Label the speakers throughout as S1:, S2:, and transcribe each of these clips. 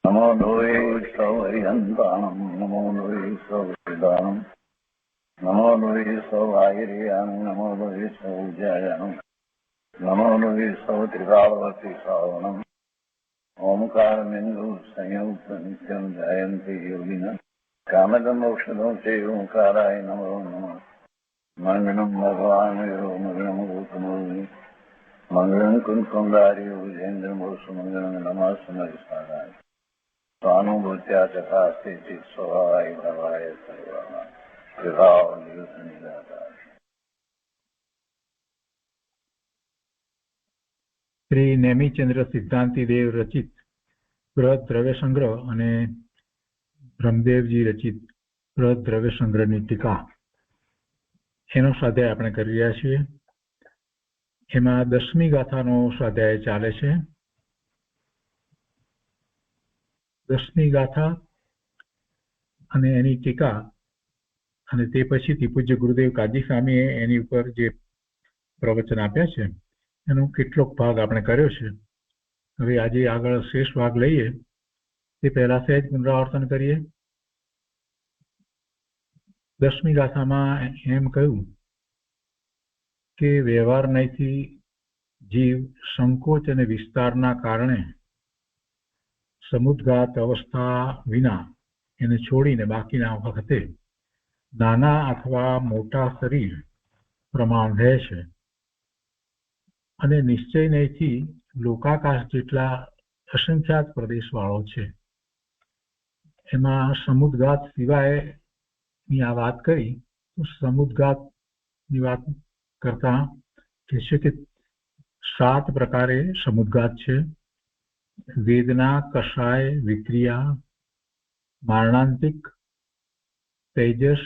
S1: नमो लोये सौर्यन्तानं नमो लोये सौर्यदानं नमो लोये सौवायिर्यां नमो लोये सौजयां नमो लोये सौत्रिकावती सावनं ओंकारमिन्दु संयुक्त नित्यं जयन्ति योगिनः कामदं मोक्षदं चैव ओंकाराय नमो नमः मङ्गलं भगवान् विष्णु मङ्गलं भूतमूर्ति मङ्गलं कुञ्कुण्डारि विजेन्द्रमूर्तिमङ्गलं नमः समयसाराय स्वानुभूत्या तथास्ति स्वभावाय भवाय सर्वः विभाव निरुद्ध निराकार।
S2: શ્રી નેમિચંદ્ર સિદ્ધાંતિ દેવ રચિત બૃહદ દ્રવ્ય સંગ્રહ અને બ્રહ્મદેવજી રચિત બૃહદ દ્રવ્ય સંગ્રહની ટીકા એનો સ્વાધ્યાય આપણે કરી રહ્યા છીએ. એમાં 10મી ગાથાનો સ્વાધ્યાય ચાલે છે. 10મી ગાથા અને એની ટીકા અને તે પછીથી પૂજ્ય ગુરુદેવ કાજી સ્વામીએ એની ઉપર જે પ્રવચન આપ્યા છે એનો કેટલોક ભાગ આપણે કર્યો છે. હવે આજે આગળ શેષ ભાગ લઈએ તે પહેલા સહેજ પુનરાવર્તન કરીએ. 10મી ગાથામાં એમ કહ્યું કે વ્યવહાર નયથી જીવ સંકોચ અને વિસ્તારના કારણે સમુદ્ઘાત અવસ્થા વિના એને છોડીને બાકીના વખતે નાના અથવા મોટા શરીર પ્રમાણ રહે છે અને નિશ્ચય નયથી લોકાકાશ જેટલા અસંખ્યાત પ્રદેશ વાળો છે. એમાં સમુદ્ઘાત સિવાયની આ વાત કરી તો સમુદ્ઘાતની વાત કરતા કહે છે કે 7 પ્રકારે સમુદ્ઘાત છે. વેદના, કષાય, વિક્રિયા, મારણાંતિક, તેજસ,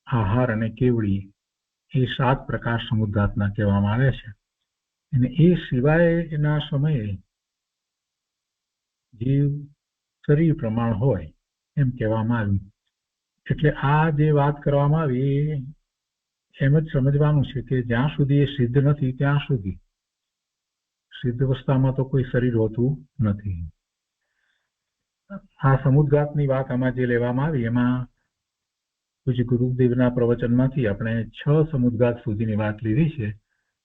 S2: આહાર અને કેવડી એ 7 પ્રકાર સમુદ્ઘાતના કહેવામાં આવે છે. અને એ સિવાયના સમયે જીવ શરીર પ્રમાણ હોય એમ કહેવામાં આવ્યું. એટલે આ જે વાત કરવામાં આવી એમ જ સમજવાનું છે કે જ્યાં સુધી એ સિદ્ધ નથી ત્યાં સુધી સિદ્ધ અવસ્થામાં તો કોઈ શરીર હોતું નથી. આ સમુદ્ઘાતની વાત આમાં જે લેવામાં આવી એમાં પૂજ્ય ગુરુદેવના પ્રવચનમાંથી આપણે 6 સમુદ્ઘાત સુધીની વાત લીધી છે.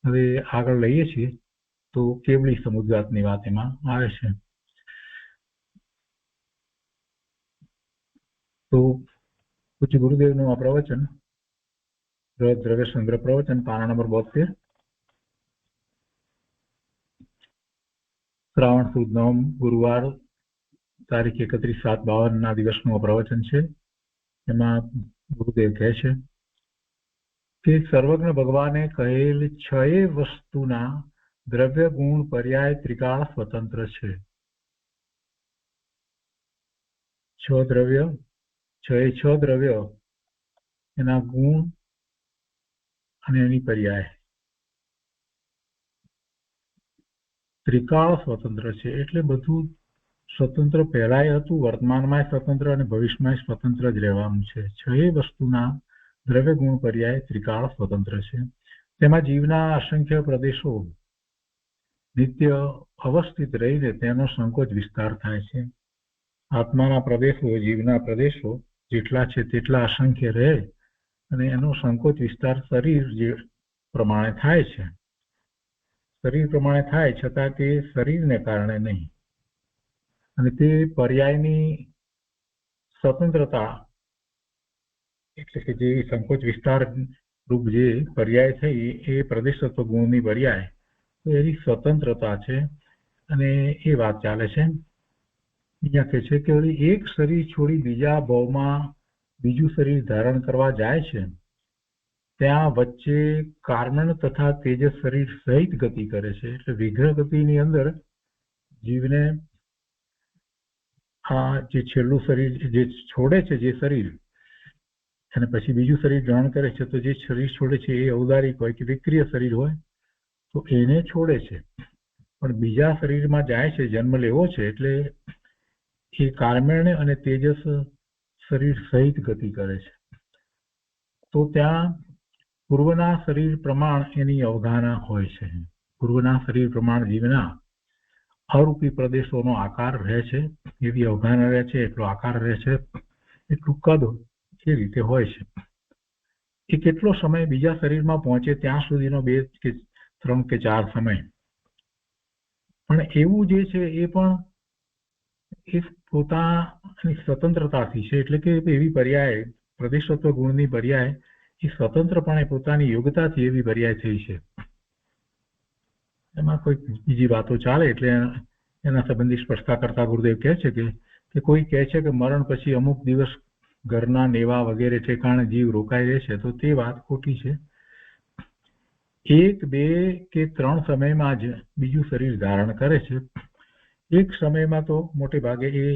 S2: હવે આગળ લઈએ છીએ તો કેવડી સમુદ્ઘાતની વાત એમાં આવે છે. તો પૂજ્ય ગુરુદેવનું આ પ્રવચન બૃહદ દ્રવ્ય સંગ્રહ પ્રવચન પાના નંબર 72 શ્રાવણ સુદ 9 ગુરુવાર તારીખ 31/7/52 ના દિવસનું પ્રવચન છે. એમાં ગુરુદેવ કહે છે કે સર્વજ્ઞ ભગવાને કહેલ 6 વસ્તુના દ્રવ્ય ગુણ પર્યાય ત્રિકાળ સ્વતંત્ર છે. 6 દ્રવ્ય 6 દ્રવ્ય એના ગુણ અને એની પર્યાય ત્રિકાળ સ્વતંત્ર છે. એટલે બધું સ્વતંત્ર પહેલાય હતું, વર્તમાનમાં સ્વતંત્ર અને ભવિષ્યમાં સ્વતંત્ર જ રહેવાનું છે. 6 વસ્તુના દ્રવ્ય ગુણ પર્યાય ત્રિકાળ સ્વતંત્ર છે. તેમાં જીવના અસંખ્ય પ્રદેશો નિત્ય અવસ્થિત રહીને તેનો સંકોચ વિસ્તાર થાય છે. આત્માના પ્રદેશો જીવના પ્રદેશો જેટલા છે તેટલા અસંખ્ય રહે અને એનો સંકોચ વિસ્તાર શરીર જે પ્રમાણે થાય છે. શરીર પ્રમાણે થાય છતાં તે શરીરને કારણે નહીં. અને તે પર્યાયની સ્વતંત્રતા એટલે કે જે સંકોચ વિસ્તાર રૂપ જે પર્યાય થઈ એ પ્રદેશત્વ ગુણની પર્યાય તો એની સ્વતંત્રતા છે. અને એ વાત ચાલે છે. અહીંયા કહે છે કે એક શરીર છોડી બીજા ભાવમાં બીજું શરીર ધારણ કરવા જાય છે ત્યાં વચ્ચે કાર્મણ તથા તેજસ શરીર સહિત ગતિ કરે છે. એટલે વિગ્રહ ગતિની અંદર જીવને આ જે છેલ્લું શરીર જે છોડે છે જે શરીર અને પછી બીજું શરીર ગ્રહણ કરે છે તો જે શરીર છોડે છે એ ઔદારિક હોય કે વિક્રિય શરીર હોય તો એને છોડે છે. પણ બીજા શરીરમાં જાય છે, જન્મ લેવો છે એટલે એ કાર્મણ અને તેજસ શરીર સહિત ગતિ કરે છે. તો ત્યાં પૂર્વના શરીર પ્રમાણ એની અવગાહના હોય છે. પૂર્વના શરીર પ્રમાણ જીવના અરૂપી પ્રદેશોનો આકાર રહે છે, એવી અવગાહન રહે છે, એટલો આકાર રહે છે, એટલું કદ એ રીતે હોય છે. એ કેટલો સમય બીજા શરીરમાં પહોંચે ત્યાં સુધીનો 2 કે 3 કે 4 સમય. પણ એવું જે છે એ પણ એ પોતાની સ્વતંત્રતાથી છે, એટલે કે એવી પર્યાય પ્રદેશત્વ ગુણની પર્યાય એ સ્વતંત્રપણે પોતાની યોગ્યતાથી એવી પર્યાય થઈ છે. એમાં કોઈ બીજી વાતો ચાલે એટલે એના સંબંધી સ્પષ્ટતા કરતા ગુરુદેવ કહે છે કે કોઈ કહે છે કે મરણ પછી અમુક દિવસ ઘરના નેવા વગેરે ઠેકાણે જીવ રોકાઈ રહે છે, તો તે વાત ખોટી છે. 1, 2 કે 3 સમયમાં જ બીજું શરીર ધારણ કરે છે. એક સમયમાં તો મોટે ભાગે એ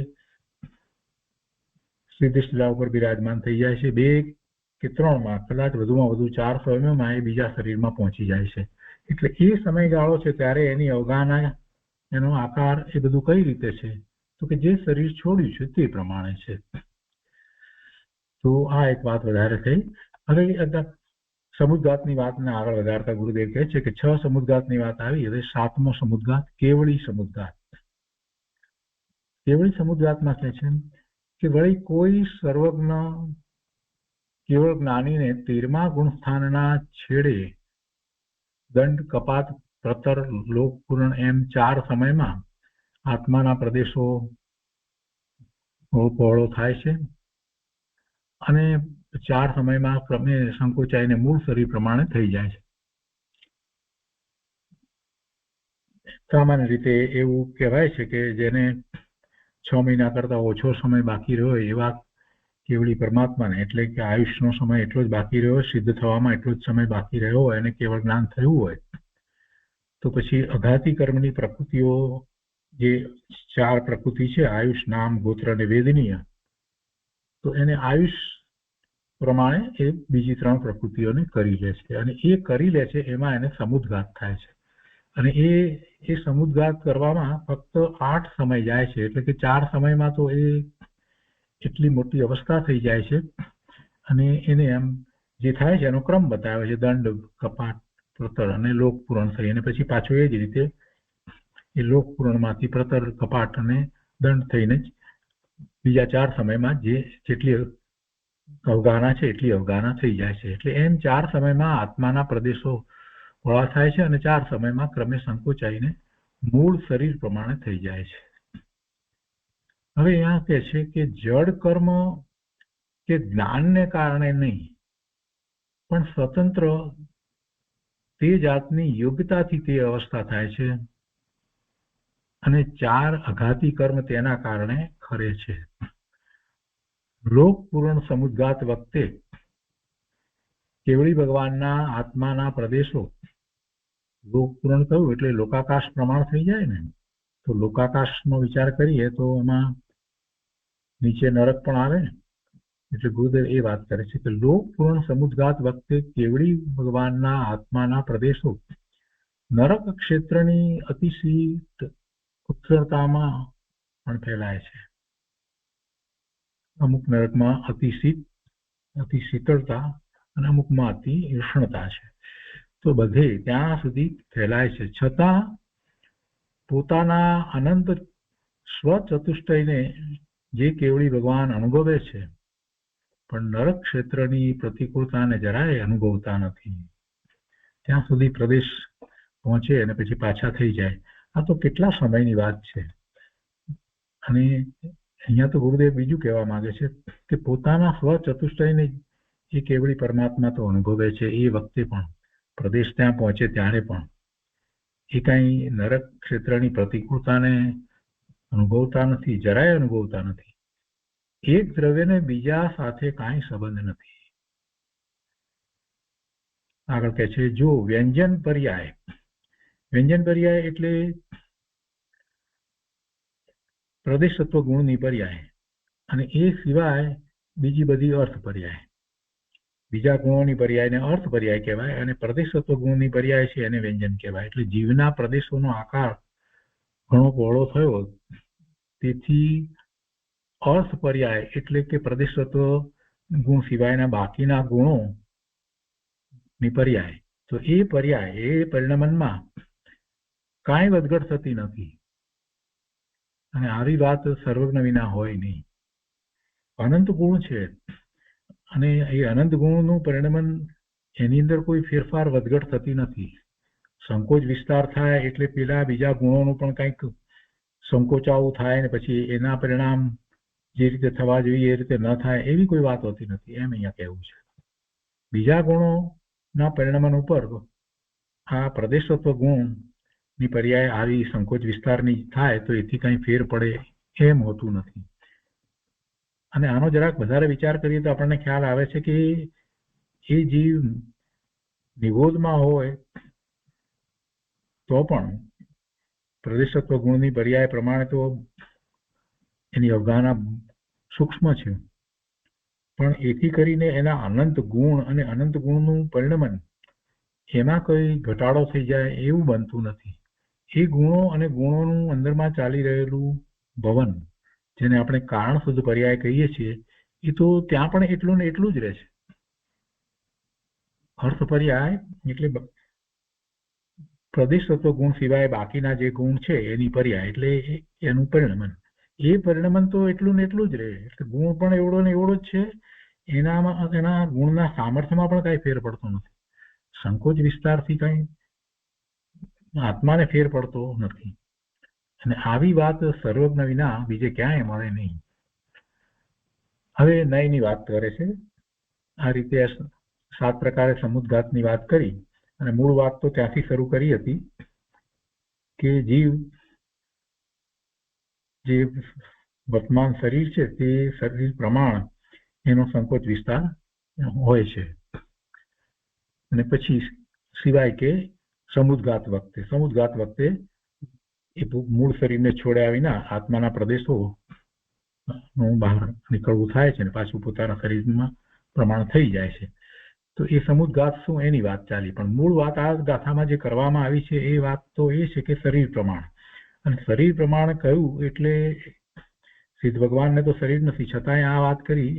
S2: સીધી શિલા ઉપર બિરાજમાન થઈ જાય છે. 2 કે 3માં કદાચ વધુમાં વધુ 4 સમયમાં એ બીજા શરીરમાં પહોંચી જાય છે. એટલે એ સમયગાળો છે ત્યારે એની અવગાહના, એનો આકાર, એ બધું કઈ રીતે છે, તો કે જે શરીર છોડ્યું છે તે પ્રમાણે છે. તો આ એક વાત વધારે થઈ. હવે સમુદ્ઘાતની વાતને આગળ વધારતા ગુરુદેવ કહે છે કે 6 સમુદ્ઘાતની વાત આવી. હવે 7મો સમુદ્ઘાત કેવળી સમુદ્ઘાત. કેવળી સમુદ્ઘાતમાં કહે છે કે વળી કોઈ સર્વજ્ઞ કેવળ જ્ઞાનીને 13મા ગુણસ્થાનના છેડે દંડ, કપાત, પ્રતર, લોકપૂરણ એમ 4 સમયમાં આત્માના પ્રદેશો પહોળો થાય છે અને 4 સમયમાં ક્રમે સંકોચાઈને મૂળ શરીર પ્રમાણે થઈ જાય છે. સામાન્ય રીતે એવું કહેવાય છે કે જેને 6 મહિના કરતા ઓછો સમય બાકી રહ્યો એવા કેવળી પરમાત્માને, એટલે કે આયુષ્યનો સમય એટલો જ બાકી રહ્યો, સિદ્ધ થવામાં એટલો જ સમય બાકી રહ્યો હોય અને કેવળ જ્ઞાન થયું હોય, તો પછી અઘાતી કર્મની પ્રકૃતિઓ, જે 4 પ્રકૃતિ છે, આયુષ, નામ, ગોત્ર અને વેદનીય, તો એને આયુષ પ્રમાણે એ બીજી 3 પ્રકૃતિઓને કરી લે છે. અને એ કરી લે છે એમાં એને સમુદ્ઘાત થાય છે. અને એ સમુદ્ઘાત કરવામાં ફક્ત 8 સમય જાય છે. એટલે કે 4 સમયમાં તો એ એટલી મોટી અવસ્થા થઈ જાય છે. અને એને એમ જે થાય છે એનો ક્રમ બતાવે છે: દંડ, કપાટ, પ્રતર અને લોકપૂરણ થઈ. અને પછી પાછું એ જ રીતે એ લોકપૂરણમાંથી પ્રતર, કપાટ અને દંડ થઈને જ બીજા 4 સમયમાં જેટલી અવગાહના છે એટલી અવગાહના થઈ જાય છે. એટલે એમ 4 સમયમાં આત્માના પ્રદેશો પહોળા થાય છે અને 4 સમયમાં ક્રમે સંકોચાઈને મૂળ શરીર પ્રમાણે થઈ જાય છે. હવે અહીંયા કહે છે કે જડ કર્મ કે જ્ઞાનને કારણે નહીં, પણ સ્વતંત્ર તે જાતની યોગ્યતાથી તે અવસ્થા થાય છે અને 4 અઘાતી કર્મ તેના કારણે ખરે છે. લોકપૂરણ સમુદ્ઘાત વખતે કેવળી ભગવાનના આત્માના પ્રદેશો, લોકપૂરણ કહ્યું એટલે લોકાકાશ પ્રમાણ થઈ જાય ને, તો લોકાકાશનો વિચાર કરીએ તો એમાં નીચે નરક પણ આવે ને. એટલે ગુરુદેવ એ વાત કરે છે કે લોકપૂર્ણ સમુદ્ઘાત વખતે કેવળી ભગવાનના આત્માના પ્રદેશો નરક ક્ષેત્રની અતિશીત ઉત્તરતામાં પણ ફેલાય છે. અમુક નરકમાં અતિ શીતળતા અને અમુકમાં અતિ ઉષ્ણતા છે. તો બધે ત્યાં સુધી ફેલાય છે. છતાં પોતાના અનંત સ્વચતુષ્ટયને જે કેવળી ભગવાન અનુભવે છે, પણ નરક ક્ષેત્રની પ્રતિકૂળતાને જરાય અનુભવતા નથી. ત્યાં સુધી પ્રદેશ પહોંચે અને પછી પાછા થઈ જાય. આ તો કેટલા સમયની વાત છે. અને અહીંયા તો ગુરુદેવ બીજું કહેવા માંગે છે કે પોતાના સ્વચતુષ્ટયને એ કેવળી પરમાત્મા તો અનુભવે છે, એ વખતે પણ પ્રદેશ ત્યાં પહોંચે ત્યારે પણ એ કાંઈ નરક ક્ષેત્રની પ્રતિકૂળતાને અનુભવતા નથી, જરાય અનુભવતા નથી. એક દ્રવ્યને બીજા સાથે કાંઈ સંબંધ નથી. આગળ કહે છે જો વ્યંજન પર્યાય. વ્યંજન પર્યાય એટલે પ્રદેશત્વ ગુણની પર્યાય, અને એ સિવાય બીજી બધી અર્થ પર્યાય. બીજા ગુણોની પર્યાયને અર્થ પર્યાય કહેવાય અને પ્રદેશત્વ ગુણની પર્યાય છે એને વ્યંજન કહેવાય. એટલે જીવના પ્રદેશોનો આકાર ઘણો પહોળો થયો, તેથી અર્થ પર્યાય એટલે કે પ્રદેશત્વ ગુણ સિવાયના બાકીના ગુણો ની પર્યાય. તો એ પર્યાય, એ પરિણમનમાં કાંઈ વધઘટ થતી નથી. અને આવી વાત સર્વજ્ઞ વિના હોય નહીં. અનંત ગુણ છે અને એ અનંત ગુણનું પરિણમન એની અંદર કોઈ ફેરફાર વધઘટ થતી નથી. સંકોચ વિસ્તાર થાય એટલે પેલા બીજા ગુણોનું પણ કંઈક સંકોચાવું થાય ને પછી એના પરિણામ જે રીતે થવા જોઈએ એ રીતે ન થાય એવી કોઈ વાત હોતી નથી, એમ અહીંયા કહેવું છે. બીજા ગુણોના પરિણમન ઉપર આ પ્રદેશત્વ ગુણની પર્યાય આવી સંકોચ વિસ્તારની થાય તો એથી કંઈ ફેર પડે એમ હોતું નથી. અને આનો જરાક વધારે વિચાર કરીએ તો આપણને ખ્યાલ આવે છે કે એ જીવ નિબોધમાં હોય તો પણ પ્રદેશત્વ ગુણની પર્યાય પ્રમાણે તો એની અવગાહના સૂક્ષ્મ છે, પણ એથી કરીને એના અનંત ગુણ અને અનંત ગુણનું પરિણમન એમાં કોઈ ઘટાડો થઈ જાય એવું બનતું નથી. એ ગુણો અને ગુણોનું અંદરમાં ચાલી રહેલું ભવન, જેને આપણે કારણ શુદ્ધ પર્યાય કહીએ છીએ, એ તો ત્યાં પણ એટલું ને એટલું જ રહે છે. અર્થ પર્યાય એટલે પ્રદેશત્વ ગુણ સિવાય બાકીના જે ગુણ છે એની પર્યાય એટલે એનું પરિણમન. એ પરિણમન તો એટલું ને એટલું જ રહે. એટલે ગુણ પણ એવડો ને એવડો જ છે, એના ગુણના સામર્થ્યમાં પણ કઈ ફેર પડતો નથી. સંકોચ વિસ્તારથી કઈ આત્માને ફેર પડતો નથી. અને આવી વાત સર્વજ્ઞ વિના બીજે ક્યાંય મળે નહીં. હવે નયની વાત કરે છે. આ રીતે 7 પ્રકારે સમુદ્ઘાતની વાત કરી અને મૂળ વાત તો ત્યાંથી શરૂ કરી હતી કે જીવ જે વર્તમાન શરીર છે તે શરીર પ્રમાણ એનો સંકોચ વિસ્તાર હોય છે. અને પછી સિવાય કે સમુદ્ઘાત વખતે એ મૂળ શરીરને છોડ્યા વિના આત્માના પ્રદેશો બહાર નીકળવું થાય છે ને પાછું પોતાના શરીરમાં પ્રમાણ થઈ જાય છે. તો એ સમુદ્ઘાત શું એની વાત ચાલી, પણ મૂળ વાત આ ગાથામાં જે કરવામાં આવી છે એ વાત તો એ છે કે શરીર પ્રમાણ. અને શરીર પ્રમાણ કહ્યું એટલે સિદ્ધ ભગવાનને તો શરીર નથી, છતાંય આ વાત કરી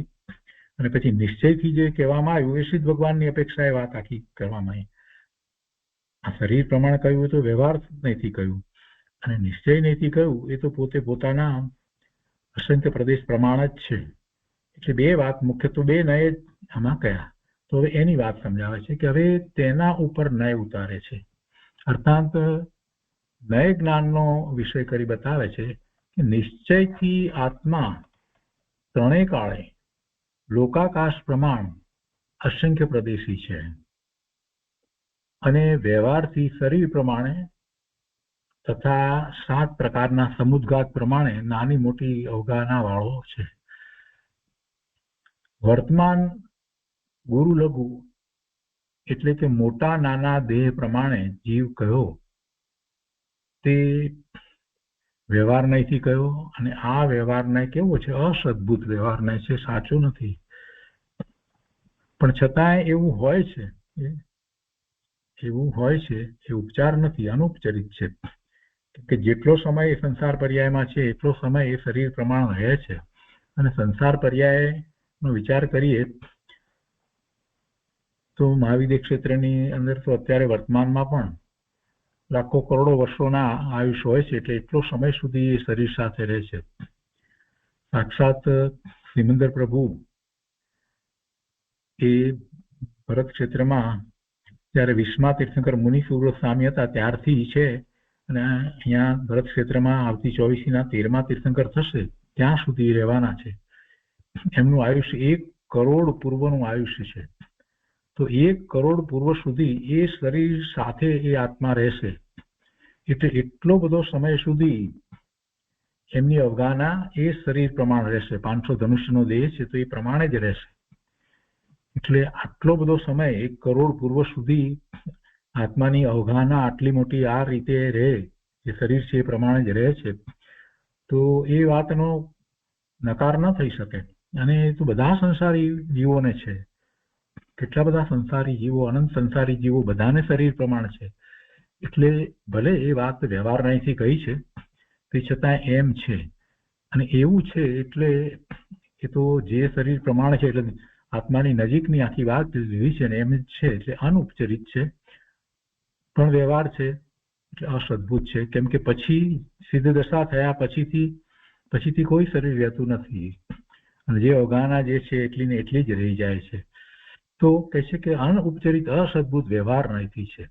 S2: અને પછી નિશ્ચયથી જે કહેવામાં આવ્યું એ સિદ્ધ ભગવાનની અપેક્ષા એ વાત આખી કરવામાં આવી. આ શરીર પ્રમાણ કહ્યું તો વ્યવહાર નથી કહ્યું, અને નિશ્ચય નથી કહ્યું એ તો પોતે પોતાના અસંખ્ય પ્રદેશ પ્રમાણ જ છે. એટલે બે વાત મુખ્ય તો બે નય જ આમાં કયા. તો હવે એની વાત સમજાવે છે કે હવે તેના ઉપર નય ઉતારે છે, અર્થાત નય જ્ઞાનનો વિષય કરી બતાવે છે કે નિશ્ચયથી આત્મા ત્રણેય કાળે લોકાકાશ પ્રમાણ અસંખ્ય પ્રદેશી છે અને વ્યવહારથી શરીર પ્રમાણે તથા 7 પ્રકારના સમુદ્ઘાત પ્રમાણે નાની મોટી અવગાહના વાળો છે. વર્તમાન ગુરુ લઘુ એટલે કે મોટા નાના દેહ પ્રમાણે જીવ કયો તે વ્યવહાર નયથી કયો, અને આ વ્યવહાર નય કેવો છે? અસદભૂત વ્યવહાર નય છે, સાચો નથી. પણ છતાંય એવું હોય છે એ ઉપચાર નથી, અનુપચરિત છે. કે જેટલો સમય એ સંસાર પર્યાયમાં છે એટલો સમય એ શરીર પ્રમાણ રહે છે. અને સંસાર પર્યાયનો વિચાર કરીએ તો મહાવિદ્ય ક્ષેત્રની અંદર તો અત્યારે વર્તમાનમાં પણ લાખો કરોડો વર્ષોના આયુષ્ય હોય છે, એટલે એટલો સમય સુધી એ શરીર સાથે રહે છે. સાક્ષાત સિમંદર પ્રભુ એ ભરત ક્ષેત્રમાં જ્યારે વિશ્વમાં તીર્થંકર મુનિ સુવ્રત સ્વામી હતા ત્યારથી છે, અને અહીંયા ભરત ક્ષેત્રમાં આવતી 24મીના 13મા તીર્થંકર થશે ત્યાં સુધી રહેવાના છે. એમનું આયુષ્ય 1 કરોડ પૂર્વનું આયુષ્ય છે. તો 1 કરોડ પૂર્વ સુધી એ શરીર સાથે એ આત્મા રહેશે. એટલે એટલો બધો સમય સુધી એમની અવગાહના એ શરીર પ્રમાણે રહેશે. 500 ધનુષ્યનો દેહ છે તો એ પ્રમાણે જ રહેશે. એટલે આટલો બધો સમય 1 કરોડ પૂર્વ સુધી આત્માની અવગાહના આટલી મોટી આ રીતે રહે, જે શરીર છે એ પ્રમાણે જ રહે છે, તો એ વાતનો નકાર ન થઈ શકે. અને એ તો બધા સંસારી જીવોને છે. કેટલા બધા સંસારી જીવો, અનંત સંસારી જીવો, બધાને શરીર પ્રમાણ છે. એટલે ભલે એ વાત વ્યવહાર નયથી કહી છે તે છતાં એમ છે. અને એવું છે એટલે એ તો જે શરીર પ્રમાણ છે એટલે આત્માની નજીકની આખી વાત લીધી છે ને એમ જ છે, એટલે અનુપચરિત છે પણ વ્યવહાર છે. એટલે અસદભુત છે, કેમ કે પછી સિદ્ધ દશા થયા પછીથી કોઈ શરીર રહેતું નથી અને જે અવગાહના જે છે એટલી ને એટલી જ રહી જાય છે. તો કહે છે કે અનઉપચરિત અસદભુત વ્યવહાર નહીંથી છે.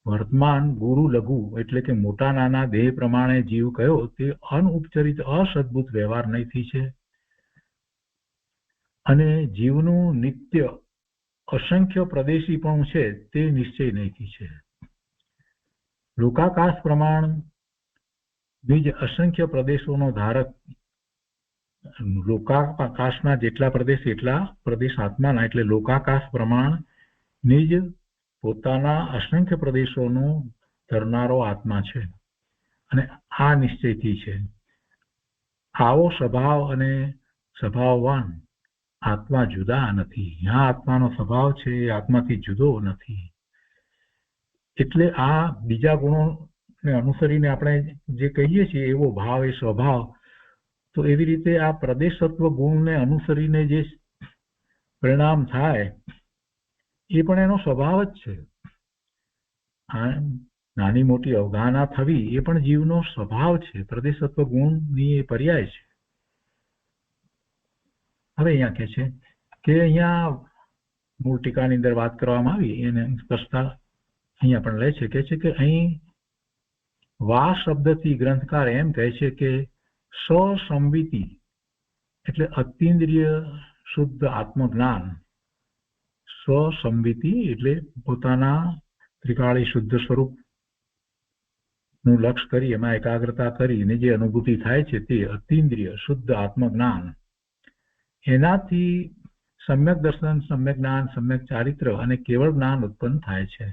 S2: વર્તમાન ગુરુ લઘુ એટલે કે મોટા નાના દેહ પ્રમાણે જીવ કયો તે અનઉપચરિત અસદભુત વ્યવહાર નહીંથી છે. અને જીવનું નિત્ય અસંખ્ય પ્રદેશી પણ છે તે નિશ્ચય નહીંથી છે. લોકાકાશ પ્રમાણ બીજ અસંખ્ય પ્રદેશોનો ધારક, લોકાકાશના જેટલા પ્રદેશ એટલા પ્રદેશ આત્માના, એટલે લોકાકાશ પ્રમાણ નિજ પોતાના અસંખ્ય પ્રદેશોનો ધરનારો આત્મા છે અને આ નિશ્ચયથી છે. આવો સ્વભાવ અને સ્વભાવવાન આત્મા જુદા નથી. આ આત્માનો સ્વભાવ છે એ આત્માથી જુદો નથી. એટલે આ બીજા ગુણોને અનુસરીને આપણે જે કહીએ છીએ એવો ભાવ એ સ્વભાવ, તો એવી રીતે આ પ્રદેશત્વ ગુણને અનુસરીને જે પરિણામ થાય એ પણ એનો સ્વભાવ જ છે. આ નાની મોટી અવગાહના થવી એ પણ જીવનો સ્વભાવ છે, પ્રદેશત્વ ગુણની એ પર્યાય છે. હવે અહીંયા કહે છે કે અહીંયા મૂળ ટીકાની અંદર વાત કરવામાં આવી એને સ્પષ્ટતા અહીંયા પણ લે છે. કહે છે કે અહીં વા શબ્દથી ગ્રંથકાર એમ કહે છે કે સસંવિતિ એટલે અતિન્દ્રિય શુદ્ધ આત્મજ્ઞાન. સ્વસંવિતિ એટલે પોતાના ત્રિકાળી શુદ્ધ સ્વરૂપ નું લક્ષ્ય કરી એમાં એકાગ્રતા કરીને જે અનુભૂતિ થાય છે તે અતિન્દ્રિય શુદ્ધ આત્મજ્ઞાન. એનાથી સમ્યક દર્શન, સમ્યક જ્ઞાન, સમ્યક ચારિત્ર અને કેવળ જ્ઞાન ઉત્પન્ન થાય છે.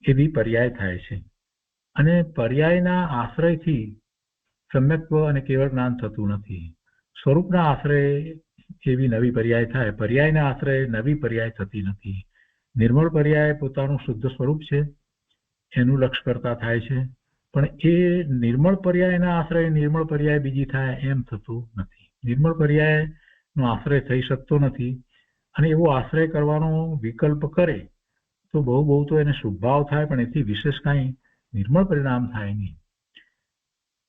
S2: એવી પર્યાય થાય છે. અને પર્યાયના આશ્રયથી સમ્યક્ત્વ અને કેવળ જ્ઞાન થતું નથી. સ્વરૂપના આશ્રય એવી નવી પર્યાય થાય, પર્યાયના આશ્રય નવી પર્યાય થતી નથી. નિર્મળ પર્યાય પોતાનું શુદ્ધ સ્વરૂપ છે એનું લક્ષ્ય કરતા થાય છે, પણ એ નિર્મળ પર્યાયના આશ્રય નિર્મળ પર્યાય બીજી થાય એમ થતું નથી. નિર્મળ પર્યાયનો આશ્રય થઈ શકતો નથી અને એવો આશ્રય કરવાનો વિકલ્પ કરે તો બહુ તો એને શુભભાવ થાય, પણ એથી વિશેષ કાંઈ નિર્મળ પરિણામ થાય નહીં.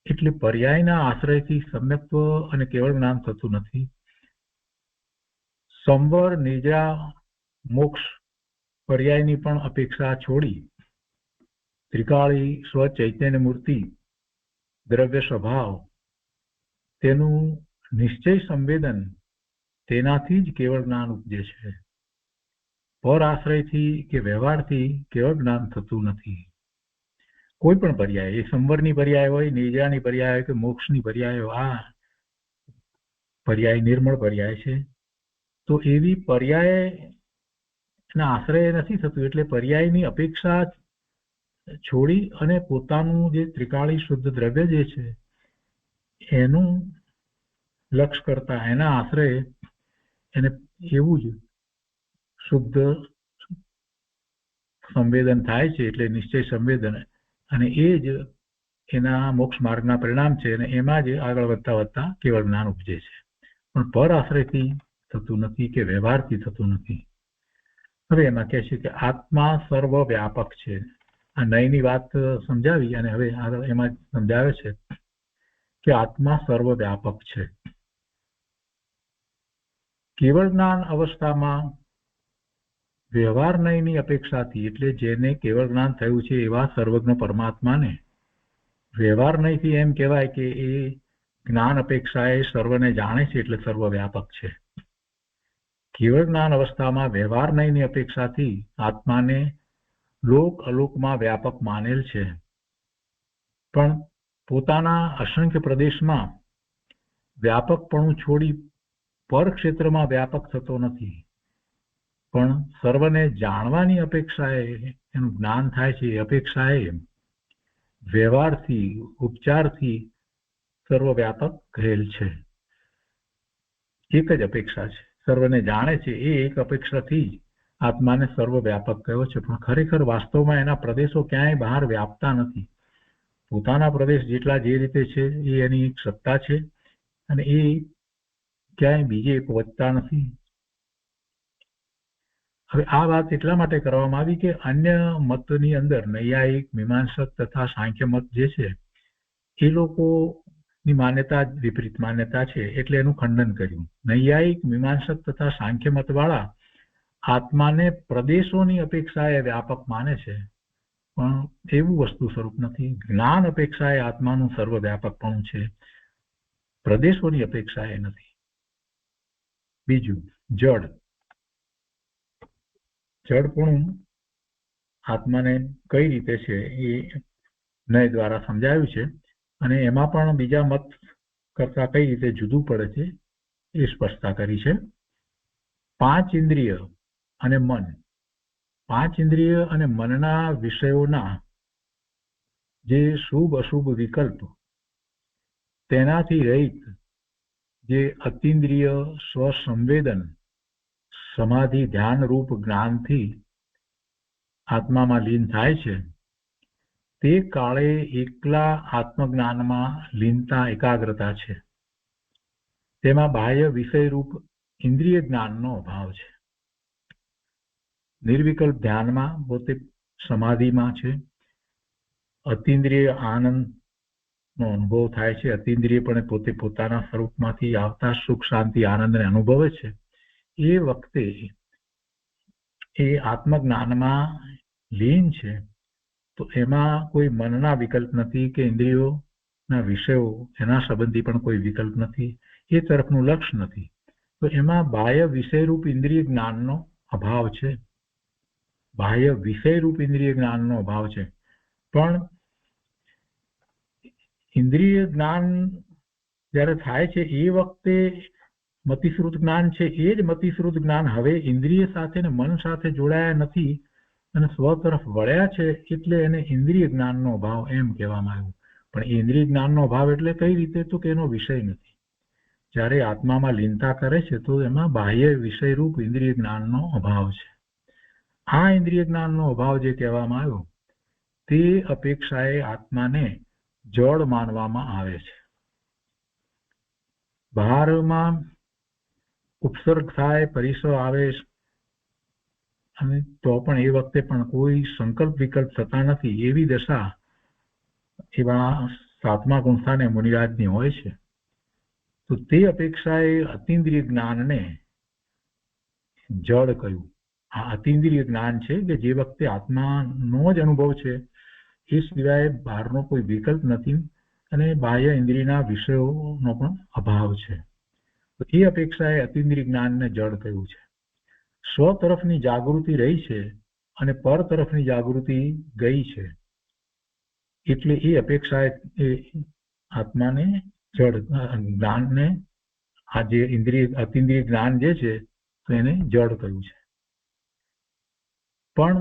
S2: એટલે પર્યાયના આશ્રયથી સમ્યક્ત્વ અને કેવળ જ્ઞાન થતું નથી. સંવર, નિદ્રા, મોક્ષ પર્યાયની પણ અપેક્ષા છોડી ત્રિકાળી સ્વચૈતન્ય મૂર્તિ, દ્રવ્ય સ્વભાવ, તેનું નિશ્ચય સંવેદન, તેનાથી જ કેવળ જ્ઞાન ઉપજે છે. પર આશ્રયથી કે વ્યવહારથી કેવળ જ્ઞાન થતું નથી. કોઈ પણ પર્યાય, એ સંવરની પર્યાય હોય, નિદ્રાની પર્યાય હોય કે મોક્ષની પર્યાય હોય, આ પર્યાય નિર્મળ પર્યાય છે. તો એવી પર્યાયના આશ્રય નથી થતું, એટલે પર્યાયની અપેક્ષા છોડી અને પોતાનું જે ત્રિકાળી શુદ્ધ દ્રવ્ય જે છે એનું લક્ષ્ય કરતા, એના આશ્રય એને એવું જ શુદ્ધ સંવેદન થાય છે, એટલે નિશ્ચય સંવેદન, અને એ જ એના મોક્ષ માર્ગના પરિણામ છે અને એમાં જ આગળ વધતા કેવળ જ્ઞાન ઉપજે છે. પણ પર આશ્રયથી થતું નથી કે વ્યવહારથી થતું નથી. હવે એમાં કહે છે કે આત્મા સર્વ વ્યાપક છે. આ નયની વાત સમજાવી અને હવે એમાં સમજાવે છે કે આત્મા સર્વ વ્યાપક છે. કેવળ જ્ઞાન અવસ્થામાં વ્યવહાર નયની અપેક્ષાથી, એટલે જેને કેવળ જ્ઞાન થયું છે એવા સર્વજ્ઞ પરમાત્માને વ્યવહાર નયથી એમ કહેવાય કે એ જ્ઞાન અપેક્ષાએ સર્વને જાણે છે એટલે સર્વવ્યાપક છે. કેવળ જ્ઞાન અવસ્થામાં વ્યવહાર નયની અપેક્ષાથી આત્માને લોક અલોકમાં વ્યાપક માનેલ છે, પણ પોતાના અસંખ્ય પ્રદેશમાં વ્યાપકપણું છોડી પર ક્ષેત્રમાં વ્યાપક થતો નથી, પણ સર્વને જાણવાની અપેક્ષાએ એનું જ્ઞાન થાય છે. એ અપેક્ષાએ વ્યવહારથી, ઉપચારથી સર્વવ્યાપક કહેલ છે. એક જ અપેક્ષા છે, સર્વને જાણે છે એ એક અપેક્ષાથી જ આત્માને સર્વવ્યાપક કહ્યો છે. પણ ખરેખર વાસ્તવમાં એના પ્રદેશો ક્યાંય બહાર વ્યાપતા નથી. પોતાના પ્રદેશ જેટલા જે રીતે છે એ એની એક સત્તા છે અને એ ક્યાંય બીજે પહોંચતા નથી. હવે આ વાત એટલા માટે કરવામાં આવી કે અન્ય મતની અંદર નૈયાયિક, મીમાંસક તથા સાંખ્ય મત જે છે એ લોકોની માન્યતા વિપરીત માન્યતા છે, એટલે એનું ખંડન કર્યું. નૈયાયિક, મીમાંસક તથા સાંખ્ય મત વાળા આત્માને પ્રદેશોની અપેક્ષાએ વ્યાપક માને છે, પણ એવું વસ્તુ સ્વરૂપ નથી. જ્ઞાન અપેક્ષાએ આત્માનું સર્વવ્યાપકપણું છે, પ્રદેશોની અપેક્ષાએ નથી. બીજું, જડપણું આત્માને કઈ રીતે છે એ નય દ્વારા સમજાવ્યું છે, અને એમાં પણ બીજા મત કરતા કઈ રીતે જુદું પડે છે એ સ્પષ્ટતા કરી છે. 5 ઇન્દ્રિય અને મન, 5 ઇન્દ્રિય અને મનના વિષયોના જે શુભ અશુભ વિકલ્પ તેનાથી રહિત જે અતિન્દ્રિય સ્વસંવેદન સમાધિ ધ્યાન રૂપ જ્ઞાનથી આત્મામાં લીન થાય છે, તે કાળે એકલા આત્મજ્ઞાનમાં લીનતા એકાગ્રતા છે. તેમાં બાહ્ય વિષયરૂપ ઇન્દ્રિય જ્ઞાનનો અભાવ છે. નિર્વિકલ્પ ધ્યાનમાં પોતે સમાધિમાં છે. અતિન્દ્રિય આનંદનો અનુભવ થાય છે. અતિન્દ્રિય પણ પોતે પોતાના સ્વરૂપમાંથી આવતા સુખ શાંતિ આનંદને અનુભવે છે. એ વખતે એ આત્મજ્ઞાનમાં લીન છે, તો એમાં કોઈ મનના વિકલ્પ નથી કે ઇન્દ્રિયોના વિષયો એના સંબંધી પણ કોઈ વિકલ્પ નથી, એ તરફનું લક્ષ્ય નથી. તો એમાં બાહ્ય વિષયરૂપ ઇન્દ્રિય જ્ઞાનનો અભાવ છે. બાહ્ય વિષયરૂપ ઇન્દ્રિય જ્ઞાનનો અભાવ છે. પણ ઇન્દ્રિય જ્ઞાન જ્યારે થાય છે એ વખતે મતિશ્રુત જ્ઞાન છે, એ જ મતિશ્રુત જ્ઞાન હવે ઇન્દ્રિય સાથે ને મન સાથે જોડાયા નથી અને સ્વ તરફ વળ્યા છે, એટલે એને ઇન્દ્રિય જ્ઞાનનો અભાવ એમ કહેવામાં આવ્યું. પણ ઇન્દ્રિય જ્ઞાનનો અભાવ એટલે કઈ રીતે? તો કે એનો વિષય નથી. જ્યારે આત્મામાં લીનતા કરે છે તો એમાં બાહ્ય વિષયરૂપ ઇન્દ્રિય જ્ઞાનનો અભાવ છે. આ ઇન્દ્રિય જ્ઞાનનો અભાવ જે કહેવામાં આવ્યો તે અપેક્ષાએ આત્માને જડ માનવામાં આવે છે. બહારમાં ઉપસર્ગ થાય, પરિસર આવે, અને તો પણ એ વખતે પણ કોઈ સંકલ્પ વિકલ્પ થતા નથી, એવી દશા એવા 7મા ગુંઠાને મુનિરાજની હોય છે. તો તે અપેક્ષાએ અતિન્દ્રિય જ્ઞાનને જડ કહ્યું. આ અતિન્દ્રિય જ્ઞાન છે કે જે વખતે આત્માનો જ અનુભવ છે, એ સિવાય બહારનો કોઈ વિકલ્પ નથી અને બાહ્ય ઇન્દ્રિયના વિષયોનો પણ અભાવ છે. તો એ અપેક્ષાએ અતિન્દ્રિય જ્ઞાનને જડ કહ્યું છે. સ્વ તરફની જાગૃતિ રહી છે અને પર તરફની જાગૃતિ ગઈ છે, એટલે એ અપેક્ષાએ એ આત્માને જડ જ્ઞાનને, આ જે અતિન્દ્રિય જ્ઞાન જે છે તો એને જડ કહ્યું છે. પણ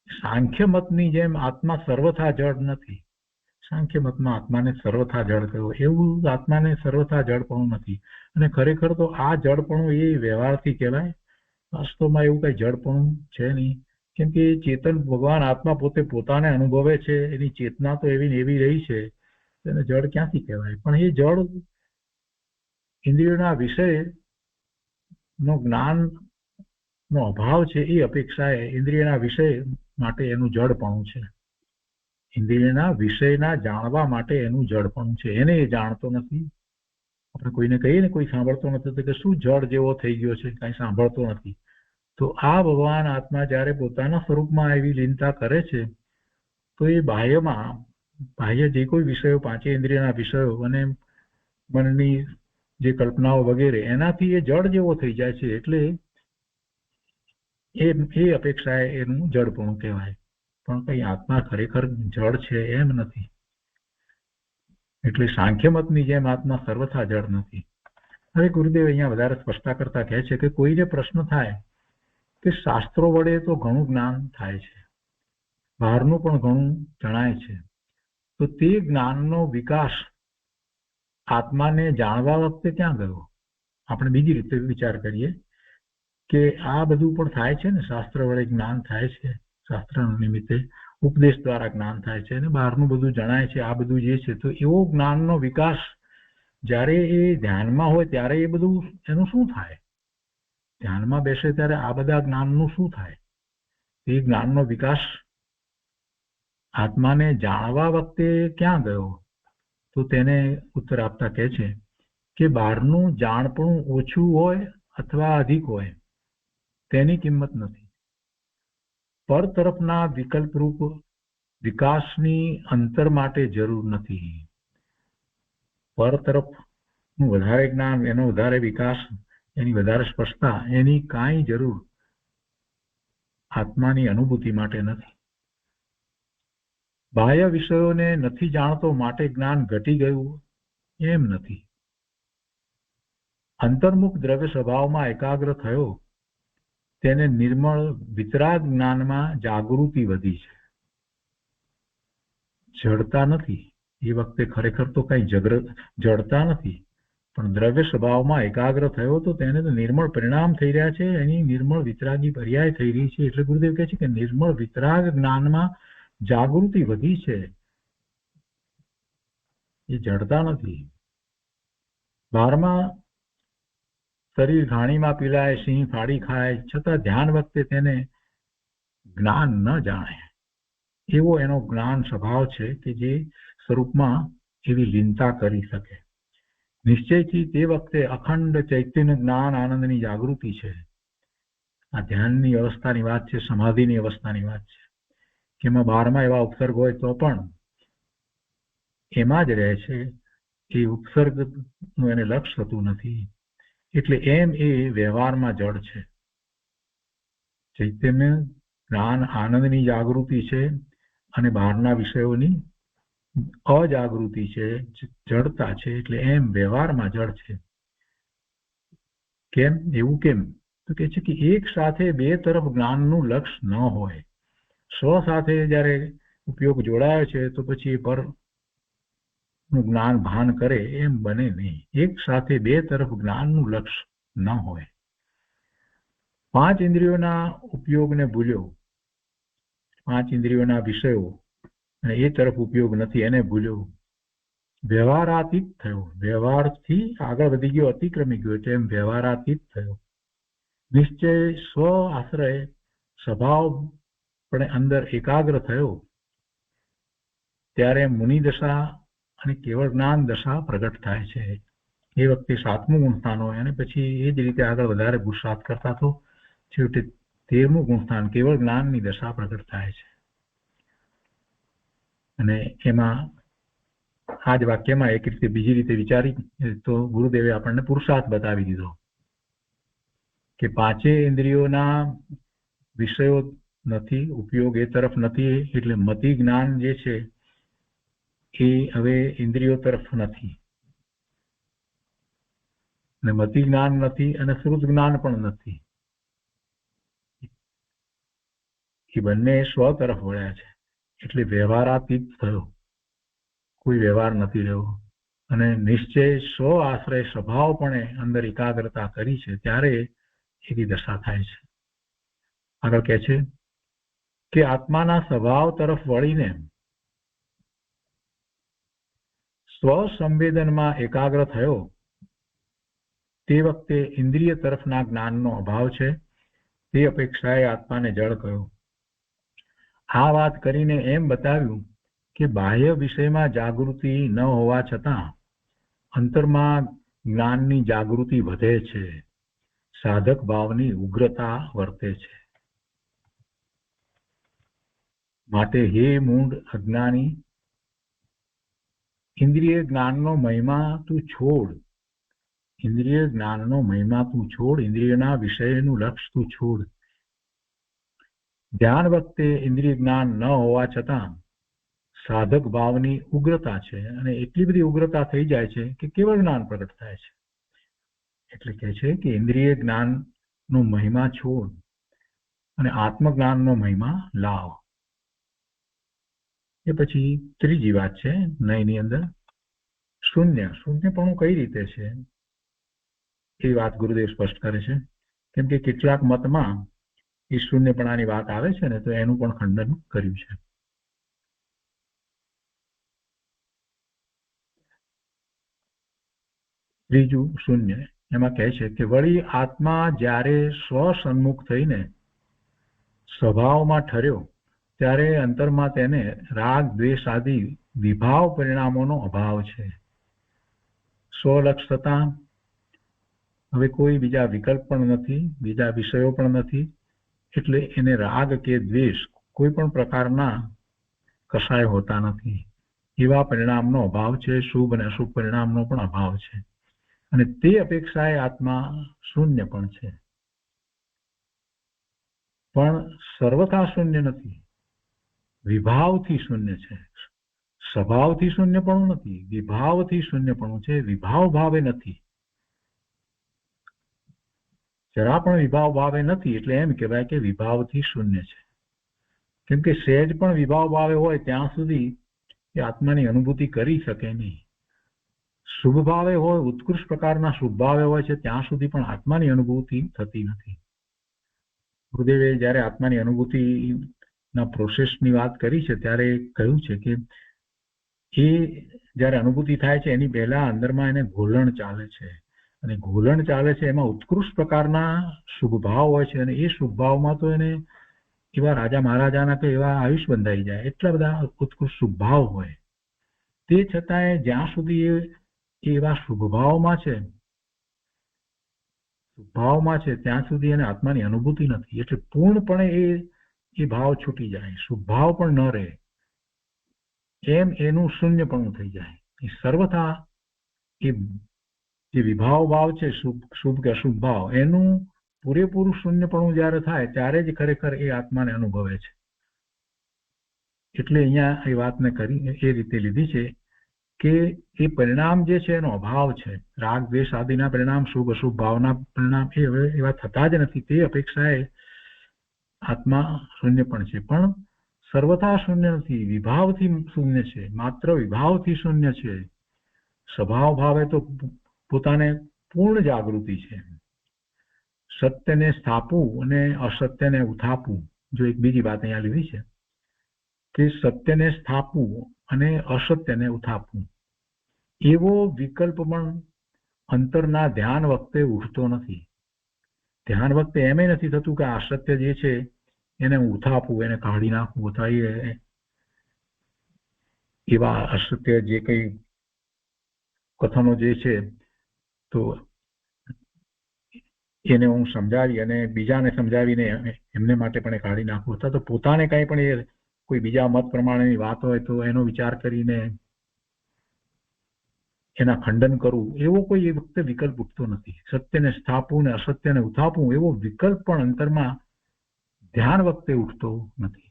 S2: સાંખ્ય મતની જેમ આત્મા સર્વથા જડ નથી. સાંખ્ય મતમાં આત્માને સર્વથા જડ કહ્યું, એવું આત્માને સર્વથા જડપણું નથી. અને ખરેખર તો આ જડપણું એ વ્યવહારથી કહેવાય. વાસ્તવમાં એવું કઈ જડપણું છે નહીં, કેમ કે ચેતન ભગવાન આત્મા પોતે પોતાને અનુભવે છે, એની ચેતના તો એવી ને એવી રહી છે, તેને જડ ક્યાંથી કહેવાય? પણ એ જડ ઇન્દ્રિયોના વિષયનો જ્ઞાનનો અભાવ છે, એ અપેક્ષાએ ઇન્દ્રિયના વિષય માટે એનું જડપણું છે. ઇન્દ્રિયના વિષયના જાણવા માટે એનું જડપણું છે, એને એ જાણતો નથી. આપણે કોઈને કહીએ ને કોઈ સાંભળતો નથી તો કે શું જડ જેવો થઈ ગયો છે, કાંઈ સાંભળતો નથી. તો આ ભગવાન આત્મા જ્યારે પોતાના સ્વરૂપમાં એવી લીનતા કરે છે, તો એ બાહ્ય જે કોઈ વિષયો, 5 ઇન્દ્રિયના વિષયો અને મનની જે કલ્પનાઓ વગેરે, એનાથી એ જડ જેવો થઈ જાય છે, એટલે એ અપેક્ષાએ એનું જડપણું કહેવાય. પણ કઈ આત્મા ખરેખર જડ છે એમ નથી. એટલે સાંખ્ય મતની જેમ આત્મા સર્વથા જડ નથી. હવે ગુરુદેવ અહીંયા વધારે સ્પષ્ટતા કરતા કહે છે કે કોઈને પ્રશ્ન થાય કે શાસ્ત્રો વડે તો ઘણું જ્ઞાન થાય છે, બહારનું પણ ઘણું જણાય છે, તો તે જ્ઞાનનો વિકાસ આત્માને જાણવા વખતે ક્યાં ગયો? આપણે બીજી રીતે વિચાર કરીએ કે આ બધું પણ થાય છે ને, શાસ્ત્ર વડે જ્ઞાન થાય છે, શાસ્ત્ર નિમિત્તે ઉપદેશ દ્વારા જ્ઞાન થાય છે અને બહારનું બધું જણાય છે, આ બધું જે છે, તો એવો જ્ઞાનનો વિકાસ જ્યારે એ ધ્યાનમાં હોય ત્યારે એ બધું એનું શું થાય? ધ્યાનમાં બેસે ત્યારે આ બધા જ્ઞાનનું શું થાય? એ જ્ઞાનનો વિકાસ આત્માને જાણવા વખતે ક્યાં ગયો? તો તેને ઉત્તર આપતા કહે છે કે બહારનું જાણપણું ઓછું હોય અથવા અધિક હોય તેની કિંમત નથી. પર તરફના વિકલ્પરૂપ વિકાસની અંતર માટે જરૂર નથી. પર તરફનું વધારે જ્ઞાન, એનો વધારે વિકાસ, એની વધારે સ્પષ્ટતા, એની કાંઈ જરૂર આત્માની અનુભૂતિ માટે નથી. બાહ્ય વિષયોને નથી જાણતો માટે જ્ઞાન ઘટી ગયું એમ નથી. અંતર્મુખ દ્રવ્ય સ્વભાવમાં એકાગ્ર થયો તેને નિર્મળ વિતરાગ જ્ઞાનમાં જાગૃતિ વધી છે. જડતા નથી. એ વખતે ખરેખર તો કઈ જડતા નથી, પણ દ્રવ્ય સ્વભાવમાં એકાગ્ર થયો તો તેને તો નિર્મળ પરિણામ થઈ રહ્યા છે, એની નિર્મળ વિતરાગી પર્યાય થઈ રહી છે. એટલે ગુરુદેવ કહે છે કે નિર્મળ વિતરાગ જ્ઞાનમાં જાગૃતિ વધી છે, એ જડતા નથી. 12મા શરીર ઘાણીમાં પીલાય, સિંહ ફાડી ખાય, છતાં ધ્યાન વખતે તેને જ્ઞાન ન જાણે એવો એનો જ્ઞાન સ્વભાવ છે કે જે સ્વરૂપમાં એવી લીનતા કરી શકે. નિશ્ચયથી તે વખતે અખંડ ચૈતન્ય જ્ઞાન આનંદની જાગૃતિ છે. આ ધ્યાનની અવસ્થાની વાત છે, સમાધિની અવસ્થાની વાત છે કે એમાં 12મા એવા ઉપસર્ગ હોય તો પણ એમાં જ રહે છે. એ ઉપસર્ગનું એને લક્ષ્ય થતું નથી. એટલે એમ એ વ્યવહારમાં જડ છે. ચૈતન્ય જ્ઞાન આનંદની જાગૃતિ છે અને બહારના વિષયોની અજાગૃતિ છે, જડતા છે. એટલે એમ વ્યવહારમાં જડ છે. કેમ એવું? કેમ તો કે છે કે એક સાથે બે તરફ જ્ઞાનનું લક્ષ્ય ન હોય. સ્વ સાથે જ્યારે ઉપયોગ જોડાયો છે તો પછી પર નું જ્ઞાન ભાન કરે એમ બને નહીં. એક સાથે બે તરફ જ્ઞાનનું લક્ષ્ય ન હોય. 5 ઇન્દ્રિયોના ઉપયોગને ભૂલ્યો, 5 ઇન્દ્રિયોના વિષયો અને એ તરફ ઉપયોગ નથી એને ભૂલ્યો. વ્યવહારાતીત થયો, વ્યવહારથી આગળ વધી ગયો, અતિક્રમી ગયો, તેમ વ્યવહારાતીત થયો. નિશ્ચય સ્વ આશ્રય સ્વભાવ પણ અંદર એકાગ્ર થયો ત્યારે મુનિ દશા અને કેવળ જ્ઞાન દશા પ્રગટ થાય છે. એ વખતે 7મું ગુણસ્થાન હોય અને પછી એ જ રીતે આગળ વધારે પુરુષાર્થ કરતા તો છેવટે 13મું ગુણસ્થાન કેવળ જ્ઞાનની દશા પ્રગટ થાય છે. અને એમાં આ જ વાક્યમાં એક રીતે બીજી રીતે વિચારી તો ગુરુદેવે આપણને પુરુષાર્થ બતાવી દીધો કે 5 ઇન્દ્રિયોના વિષયો નથી, ઉપયોગ એ તરફ નથી, એટલે મતિ જ્ઞાન જે છે એ હવે ઇન્દ્રિયો તરફ નથી, અને મતિ જ્ઞાન નથી અને શ્રુત જ્ઞાન પણ નથી. એ બંને સ્વ તરફ વળ્યા છે. એટલે વ્યવહારાતીત થયો, કોઈ વ્યવહાર નથી રહ્યો. અને નિશ્ચય સ્વ આશ્રય સ્વભાવપણે અંદર એકાગ્રતા કરી છે ત્યારે એની દશા થાય છે. આગળ કહે છે કે આત્માના સ્વભાવ તરફ વળીને સ્વ સંવેદનમાં એકાગ્ર થયો તે વખતે ઇન્દ્રિય તરફના જ્ઞાનનો અભાવ છે. તે અપેક્ષાએ આત્માને જળ કહ્યો. આ વાત કરીને એમ બતાવ્યું કે બાહ્ય વિષયમાં જાગૃતિ ન હોવા છતાં અંતરમાં જ્ઞાનની જાગૃતિ વધે છે, સાધક ભાવની ઉગ્રતા વર્તે છે. માટે હે મૂઢ અજ્ઞાની, ઇન્દ્રિય જ્ઞાનનો મહિમા તું છોડ, ઇન્દ્રિય જ્ઞાનનો મહિમા તું છોડ, ઇન્દ્રિયના વિષયનું લક્ષ્ય તું છોડ. ધ્યાન વખતે ઇન્દ્રિય જ્ઞાન ન હોવા છતાં સાધક ભાવની ઉગ્રતા છે, અને એટલી બધી ઉગ્રતા થઈ જાય છે કે કેવળ જ્ઞાન પ્રગટ થાય છે. એટલે કહે છે કે ઇન્દ્રિય જ્ઞાનનો મહિમા છોડ અને આત્મજ્ઞાનનો મહિમા લાવ. એ પછી ત્રીજી વાત છે નયની અંદર શૂન્યપણું કઈ રીતે છે એ વાત ગુરુદેવ સ્પષ્ટ કરે છે. કેમ કે કેટલાક મતમાં એ શૂન્યપણાની વાત આવે છે ને તો એનું પણ ખંડન કર્યું છે. ત્રીજું શૂન્ય એમાં કહે છે કે વળી આત્મા જ્યારે સ્વસન્મુખ થઈને સ્વભાવમાં ઠર્યો ત્યારે અંતરમાં તેને રાગ દ્વેષ આદિ વિભાવ પરિણામોનો અભાવ છે. સ્વલક્ષ થતા હવે કોઈ બીજા વિકલ્પ પણ નથી, બીજા વિષયો પણ નથી, એટલે એને રાગ કે દ્વેષ કોઈ પણ પ્રકારના કશાય હોતા નથી. એવા પરિણામનો અભાવ છે. શુભ અને અશુભ પરિણામનો પણ અભાવ છે. અને તે અપેક્ષાએ આત્મા શૂન્ય પણ છે, પણ સર્વથા શૂન્ય નથી. વિભાવથી શૂન્ય છે. સ્વભાવથી શૂન્ય પણ નથી, વિભાવથી શૂન્ય પણ છે. વિભાવ ભાવે નથી, જરા પણ વિભાવ ભાવે નથી, એટલે એમ કહેવાય કે વિભાવથી શૂન્ય છે. કેમ કે સહેજ પણ વિભાવ ભાવે હોય ત્યાં સુધી એ આત્માની અનુભૂતિ કરી શકે નહીં. શુભ ભાવે હોય, ઉત્કૃષ્ટ પ્રકારના શુભ ભાવે હોય છે ત્યાં સુધી પણ આત્માની અનુભૂતિ થતી નથી. ગુરુદેવે જ્યારે આત્માની અનુભૂતિના પ્રોસેસની વાત કરી છે ત્યારે કહ્યું છે કે એ જ્યારે અનુભૂતિ થાય છે એની પહેલા અંદરમાં એને ઘોલણ ચાલે છે, અને ઘોલણ ચાલે છે એમાં ઉત્કૃષ્ટ પ્રકારના શુભ ભાવ હોય છે, અને એ શુભ ભાવમાં તો એને એવા રાજા મહારાજાના કે એવા આયુષ બંધાઈ જાય, એટલા બધા ઉત્કૃષ્ટ શુભ ભાવ હોય. તે છતાંય જ્યાં સુધી એ એવા શુભ ભાવમાં છે ત્યાં સુધી એને આત્માની અનુભૂતિ નથી. એટલે પૂર્ણપણે એ ભાવ છૂટી જાય, શુભ ભાવ પણ ન રહે, એમ એનું શૂન્યપણું થઈ જાય. એ સર્વથા એ જે વિભાવ ભાવ છે, શુભ કે અશુભ ભાવ, એનું પૂરેપૂરું શૂન્યપણું જ્યારે થાય ત્યારે જ ખરેખર એ આત્માને અનુભવે છે. એટલે અહીંયા એ વાતને કરી એ રીતે લીધી છે કે એ પરિણામ જે છે એનો અભાવ છે. રાગ દ્વેષ આદિના પરિણામ, શુભ અશુભ ભાવના પરિણામ એ હવે એવા થતા જ નથી. તે અપેક્ષાએ આત્મા શૂન્ય પણ છે, પણ સર્વથા શૂન્ય નથી. વિભાવથી શૂન્ય છે, માત્ર વિભાવથી શૂન્ય છે. સ્વભાવ ભાવે તો પોતાને પૂર્ણ જાગૃતિ છે. સત્યને સ્થાપવું અને અસત્યને ઉથાપવું, જો એક બીજી વાત અહીંયા લીધી છે કે સત્યને સ્થાપવું અને અસત્યને ઉથાપવું, એવો વિકલ્પ પણ અંતરના ધ્યાન વખતે ઉઠતો નથી. ધ્યાન વખતે એમ નથી થતું કે આ અસત્ય જે છે એને હું ઉથાપું, એને કાઢી નાખવું, અથવા એવા અસત્ય જે કઈ કથનો જે છે તો એને હું સમજાવી અને બીજાને સમજાવીને એમને માટે પણ કાઢી નાખવું, અથવા તો પોતાને કઈ પણ એ કોઈ બીજા મત પ્રમાણેની વાત હોય તો એનો વિચાર કરીને એના ખંડન કરવું, એવો કોઈ એ વખતે વિકલ્પ ઉઠતો નથી. સત્યને સ્થાપવું ને અસત્યને ઉથાપવું એવો વિકલ્પ પણ અંતરમાં ધ્યાન વખતે ઉઠતો નથી.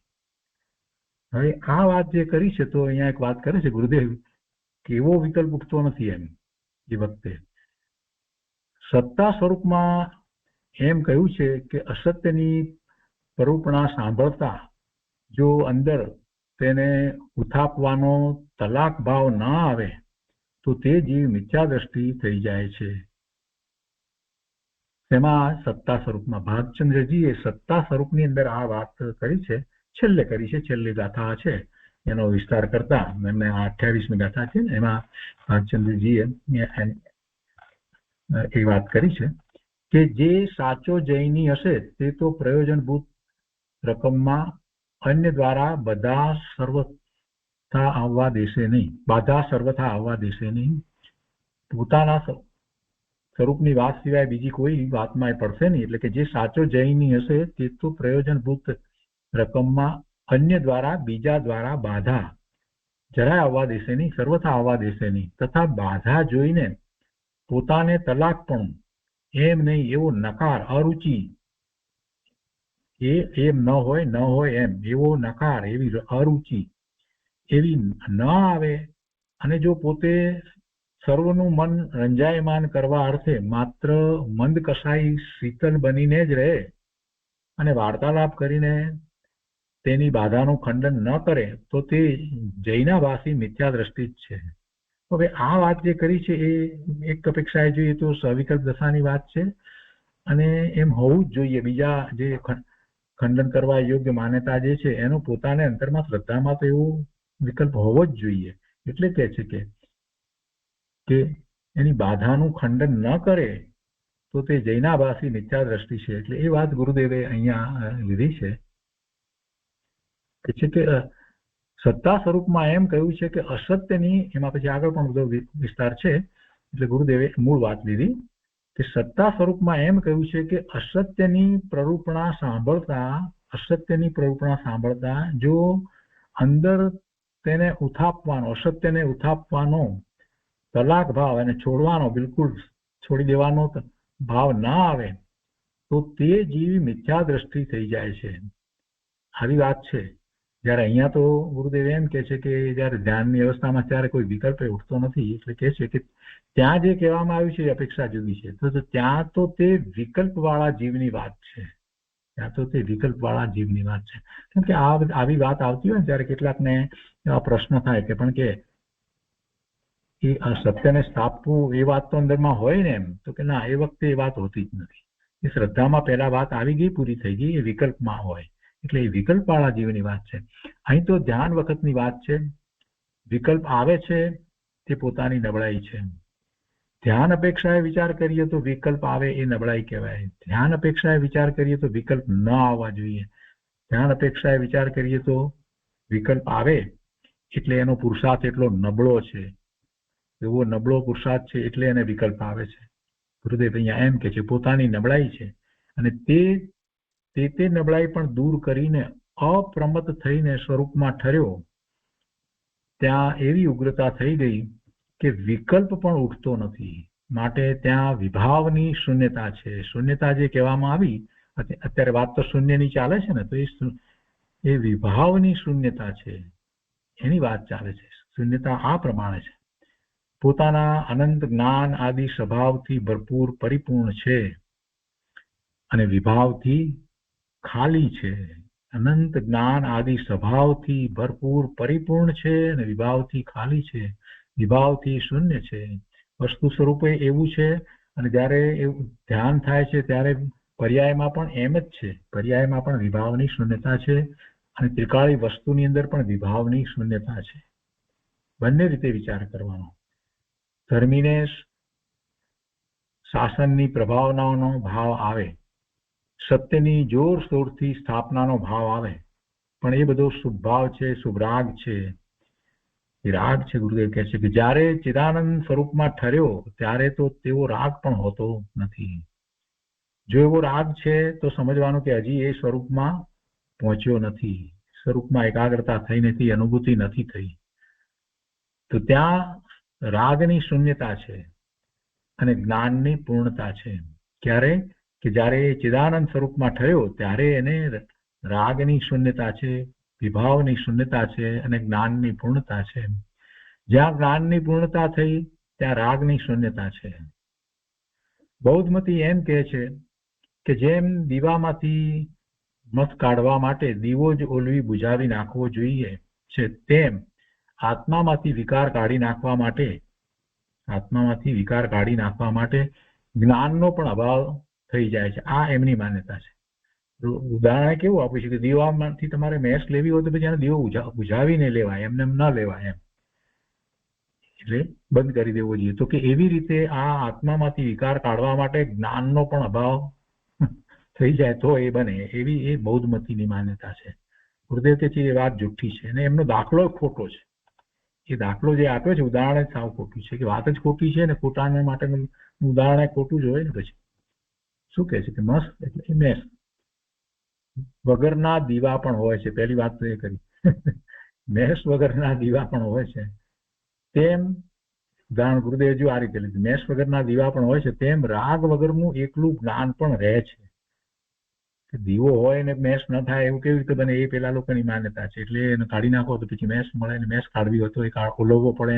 S2: હવે આ વાત જે કરી છે તો અહીંયા એક વાત કરે છે ગુરુદેવ કે એવો વિકલ્પ ઉઠતો નથી. એમ એ વખતે સત્તા સ્વરૂપમાં એમ કહ્યું છે કે અસત્યની પરૂપણા સાંભળતા જો અંદર તેને ઉથાપવાનો તલાક ભાવ ના આવે તો તે જીવ મિથ્યા દ્રષ્ટિ થઈ જાય છે. તેમાં સત્તા સ્વરૂપમાં ભાગચંદ્રજીએ સત્તા સ્વરૂપની અંદર આ વાત કરી છે, છેલ્લે કરી છે, છેલ્લી ગાથા છે એનો વિસ્તાર કરતા એમને 28મી ગાથા છે ને એમાં ભાગચંદ્રજીએ એ વાત કરી છે કે જે સાચો જૈની હશે તે તો પ્રયોજનભૂત રકમમાં અન્ય દ્વારા બધા સર્વથા આવવા દેશે નહીં. પોતાના સ્વરૂપની વાત સિવાય બીજી કોઈ વાતમાં એ પડશે નહીં. એટલે કે જે સાચો જૈની હશે તે તો પ્રયોજનભૂત રકમમાં અન્ય દ્વારા બીજા દ્વારા બાધા જરાય આવવા દેશે નહીં, સર્વથા આવવા દેશે નહીં. તથા બાધા જોઈને પોતાને તલાક પણ એમ નહીં એવો નકાર, અરુચિ, એમ ન હોય એમ એવો નકાર, એવી અરુચિ એવી ન આવે. અને જો પોતે સર્વનું મન રંજાયમાન કરવા અર્થે માત્ર મંદ કસાઈ શીતલ બનીને જ રહે અને વાર્તાલાપ કરીને તેની બાધાનું ખંડન ન કરે તો તે જૈનાભાસી મિથ્યા દ્રષ્ટિ જ છે. હવે આ વાત જે કરી છે એ એક અપેક્ષાએ જોઈએ તો સવિકલ્પ દશાની વાત છે, અને એમ હોવું જ જોઈએ. બીજા જે ખંડન કરવા યોગ્ય માન્યતા જે છે એનો પોતાને અંતરમાં શ્રદ્ધામાં તો એવો વિકલ્પ હોવો જ જોઈએ. એટલે કહે છે કે એની બાધાનું ખંડન ન કરે તો તે જૈનાભાસી મિથ્યા દ્રષ્ટિ છે. એટલે એ વાત ગુરુદેવે અહીંયા લીધી છે કે સત્તા સ્વરૂપમાં એમ કહ્યું છે કે અસત્યની, એમાં પછી આગળ પણ બધો વિસ્તાર છે, એટલે ગુરુદેવે મૂળ વાત લીધી કે સત્તા સ્વરૂપમાં એમ કહ્યું છે કે અસત્યની પ્રરૂપણા સાંભળતા જો અંદર તેને ઉથાપવાનો, અસત્યને ઉથાપવાનો તલાક ભાવ અને છોડવાનો, બિલકુલ છોડી દેવાનો ભાવ ના આવે તો તે જીવ મિથ્યા દ્રષ્ટિ થઈ જાય છે. આવી વાત છે. જયારે અહીંયા તો ગુરુદેવ એમ કે છે કે જયારે ધ્યાનની અવસ્થામાં ત્યારે કોઈ વિકલ્પ ઉઠતો નથી, એટલે કે છે કે ત્યાં જે કહેવામાં આવ્યું છે એ અપેક્ષા જુદી છે. તો ત્યાં તો તે વિકલ્પ વાળા જીવની વાત છે. કેમ કે આવી વાત આવતી હોય ને ત્યારે કેટલાકને એવા પ્રશ્ન થાય કે પણ કે એ સત્યને સ્થાપવું એ વાત તો અંદરમાં હોય ને, એમ તો કે ના, એ વખતે એ વાત હોતી જ નથી. એ શ્રદ્ધામાં પહેલા વાત આવી ગઈ, પૂરી થઈ ગઈ, એ વિકલ્પમાં હોય, એટલે એ વિકલ્પ વાળા જીવની વાત છે. અહીં તો ધ્યાન વખતની વાત છે. વિકલ્પ આવે છે તે પોતાની નબળાઈ છે. ધ્યાન અપેક્ષાએ વિચાર કરીએ તો વિકલ્પ આવે એ નબળાઈ કહેવાય. ધ્યાન અપેક્ષાએ વિચાર કરીએ તો વિકલ્પ ન આવવા જોઈએ. ધ્યાન અપેક્ષાએ વિચાર કરીએ તો વિકલ્પ આવે એટલે એનો પુરુષાર્થ એટલો નબળો છે, એવો નબળો પુરુષાર્થ છે, એટલે એને વિકલ્પ આવે છે. ગુરુદેવ અહીંયા એમ કે છે પોતાની નબળાઈ છે, અને તે નબળાઈ પણ દૂર કરીને અપ્રમત થઈને સ્વરૂપમાં ઠર્યો. ત્યાં એવી ઉગ્રતા થઈ ગઈ કે વિકલ્પ પણ ઉઠતો નથી. માટે ત્યાં વિભાવની શૂન્યતા છે. શૂન્યતા જે કહેવામાં આવી, અત્યારે વાત તો શૂન્યની ચાલે છે ને, તો એ વિભાવની શૂન્યતા છે, એની વાત ચાલે છે. શૂન્યતા આ પ્રમાણે છે: પોતાના અનંત જ્ઞાન આદિ સ્વભાવથી ભરપૂર પરિપૂર્ણ છે અને વિભાવથી ખાલી છે. અનંત જ્ઞાન આદિ સ્વભાવથી ભરપૂર પરિપૂર્ણ છે અને વિભાવથી ખાલી છે, વિભાવથી શૂન્ય છે. વસ્તુ સ્વરૂપે એવું છે, અને જ્યારે એવું ધ્યાન થાય છે ત્યારે પર્યાયમાં પણ એમ જ છે. પર્યાયમાં પણ વિભાવની શૂન્યતા છે, અને ત્રિકાળી વસ્તુની અંદર પણ વિભાવની શૂન્યતા છે. બંને રીતે વિચાર કરવાનો. ધર્મીને શાસનની પ્રભાવનાનો ભાવ આવે, સત્યની જોરશોરથી સ્થાપનાનો ભાવ આવે, પણ એ બધો શુભ ભાવ છે, શુભ રાગ છે. એ રાગ છે, ગુરુદેવ કહે છે કે જ્યારે ચિદાનંદ સ્વરૂપમાં ઠર્યો ત્યારે તો તેવો રાગ પણ હોતો નથી. જો એવો રાગ છે તો સમજવાનું કે હજી એ સ્વરૂપમાં પહોંચ્યો નથી, સ્વરૂપમાં એકાગ્રતા થઈ નથી, અનુભૂતિ નથી થઈ. તો ત્યાં રાગની શૂન્યતા છે અને જ્ઞાનની પૂર્ણતા છે. ક્યારે? કે જ્યારે ચિદાનંદ સ્વરૂપમાં ઠર્યો ત્યારે એને રાગની શૂન્યતા છે, વિભાવની શૂન્યતા છે અને જ્ઞાનની પૂર્ણતા છે. જ્યાં જ્ઞાનની પૂર્ણતા થઈ ત્યાં રાગની શૂન્યતા છે. બૌદ્ધમતી એમ કહે છે કે જેમ દીવામાંથી મત કાઢવા માટે દીવો જ ઓલવી બુઝાવી નાખવો જોઈએ છે, તેમ આત્મામાંથી વિકાર કાઢી નાખવા માટે જ્ઞાનનો પણ અભાવ થઈ જાય છે. આ એમની માન્યતા છે. ઉદાહરણ કેવું આપ્યું છે કે દીવામાંથી તમારે મેસ લેવી હોય તો પછી એને દીવો બુઝાવીને લેવાય, એમને એમ ન લેવાય, એમ એટલે બંધ કરી દેવો જોઈએ. તો કે એવી રીતે આ આત્મામાંથી વિકાર કાઢવા માટે જ્ઞાનનો પણ અભાવ થઈ જાય તો એ બને, એવી એ બૌદ્ધમતીની માન્યતા છે. ગુરુદેવ કે છે એ વાત જુઠ્ઠી છે, અને એમનો દાખલો ખોટો છે. એ દાખલો જે આપ્યો છે ઉદાહરણ જ સાવ ખોટું છે, કે વાત જ ખોટી છે ને ખોટાને માટેનું ઉદાહરણ ખોટું જ હોય ને. પછી શું કહે છે કે મસ્ત એટલે મેસ વગરના દીવા પણ હોય છે. પહેલી વાત તો એ કરી, મેસ વગરના દીવા પણ હોય છે. તેમ ઉદાહરણ ગુરુદેવજી આ રીતે લીધું, મેસ વગરના દીવા પણ હોય છે, તેમ રાગ વગરનું એકલું જ્ઞાન પણ રહે છે. દીવો હોય ને મેસ ન થાય એવું કેવી રીતે બને? એ પેલા લોકોની માન્યતા છે. એટલે એને કાઢી નાખો તો પછી મેસ મળે, ને મેસ કાઢવી હોય તો એ ઓલવવો પડે.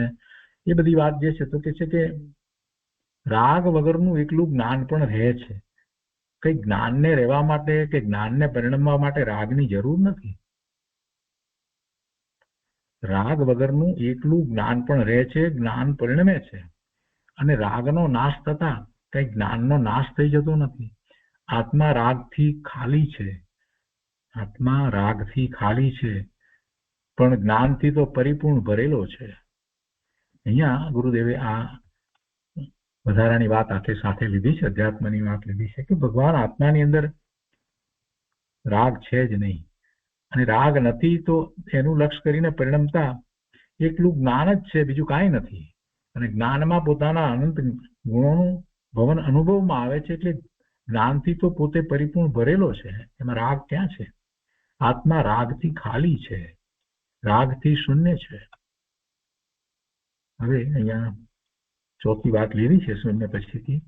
S2: એ બધી વાત જે છે તો કે છે કે રાગ વગરનું એકલું જ્ઞાન પણ રહે છે. કઈ જ્ઞાનને રહેવા માટે કે જ્ઞાનને પરિણમવા માટે રાગની જરૂર નથી. રાગ વગરનું એકલું જ્ઞાન પણ રહે છે, જ્ઞાન પરિણમે છે, અને રાગનો નાશ થતા કઈ જ્ઞાનનો નાશ થઈ જતો નથી. આત્મા રાગથી ખાલી છે, આત્મા રાગથી ખાલી છે, પણ જ્ઞાનથી તો પરિપૂર્ણ ભરેલો છે. અહીંયા ગુરુદેવે આ વધારાની વાત આખે સાથે લીધી છે, અધ્યાત્મની વાત લીધી છે કે ભગવાન આત્માની અંદર રાગ છે જ નહીં, અને રાગ નથી તો એનું લક્ષ્ય કરીને પરિણમતા એકલું જ્ઞાન જ છે, બીજું કાંઈ નથી. અને જ્ઞાનમાં પોતાના અનંત ગુણોનું ભવન અનુભવમાં આવે છે, એટલે જ્ઞાનથી તો પોતે પરિપૂર્ણ ભરેલો છે, એમાં રાગ ક્યાં છે? આત્મા રાગથી ખાલી છે, રાગથી શૂન્ય છે. હવે અહીંયા ચોથી વાત લીધી છે શૂન્ય પછીથી.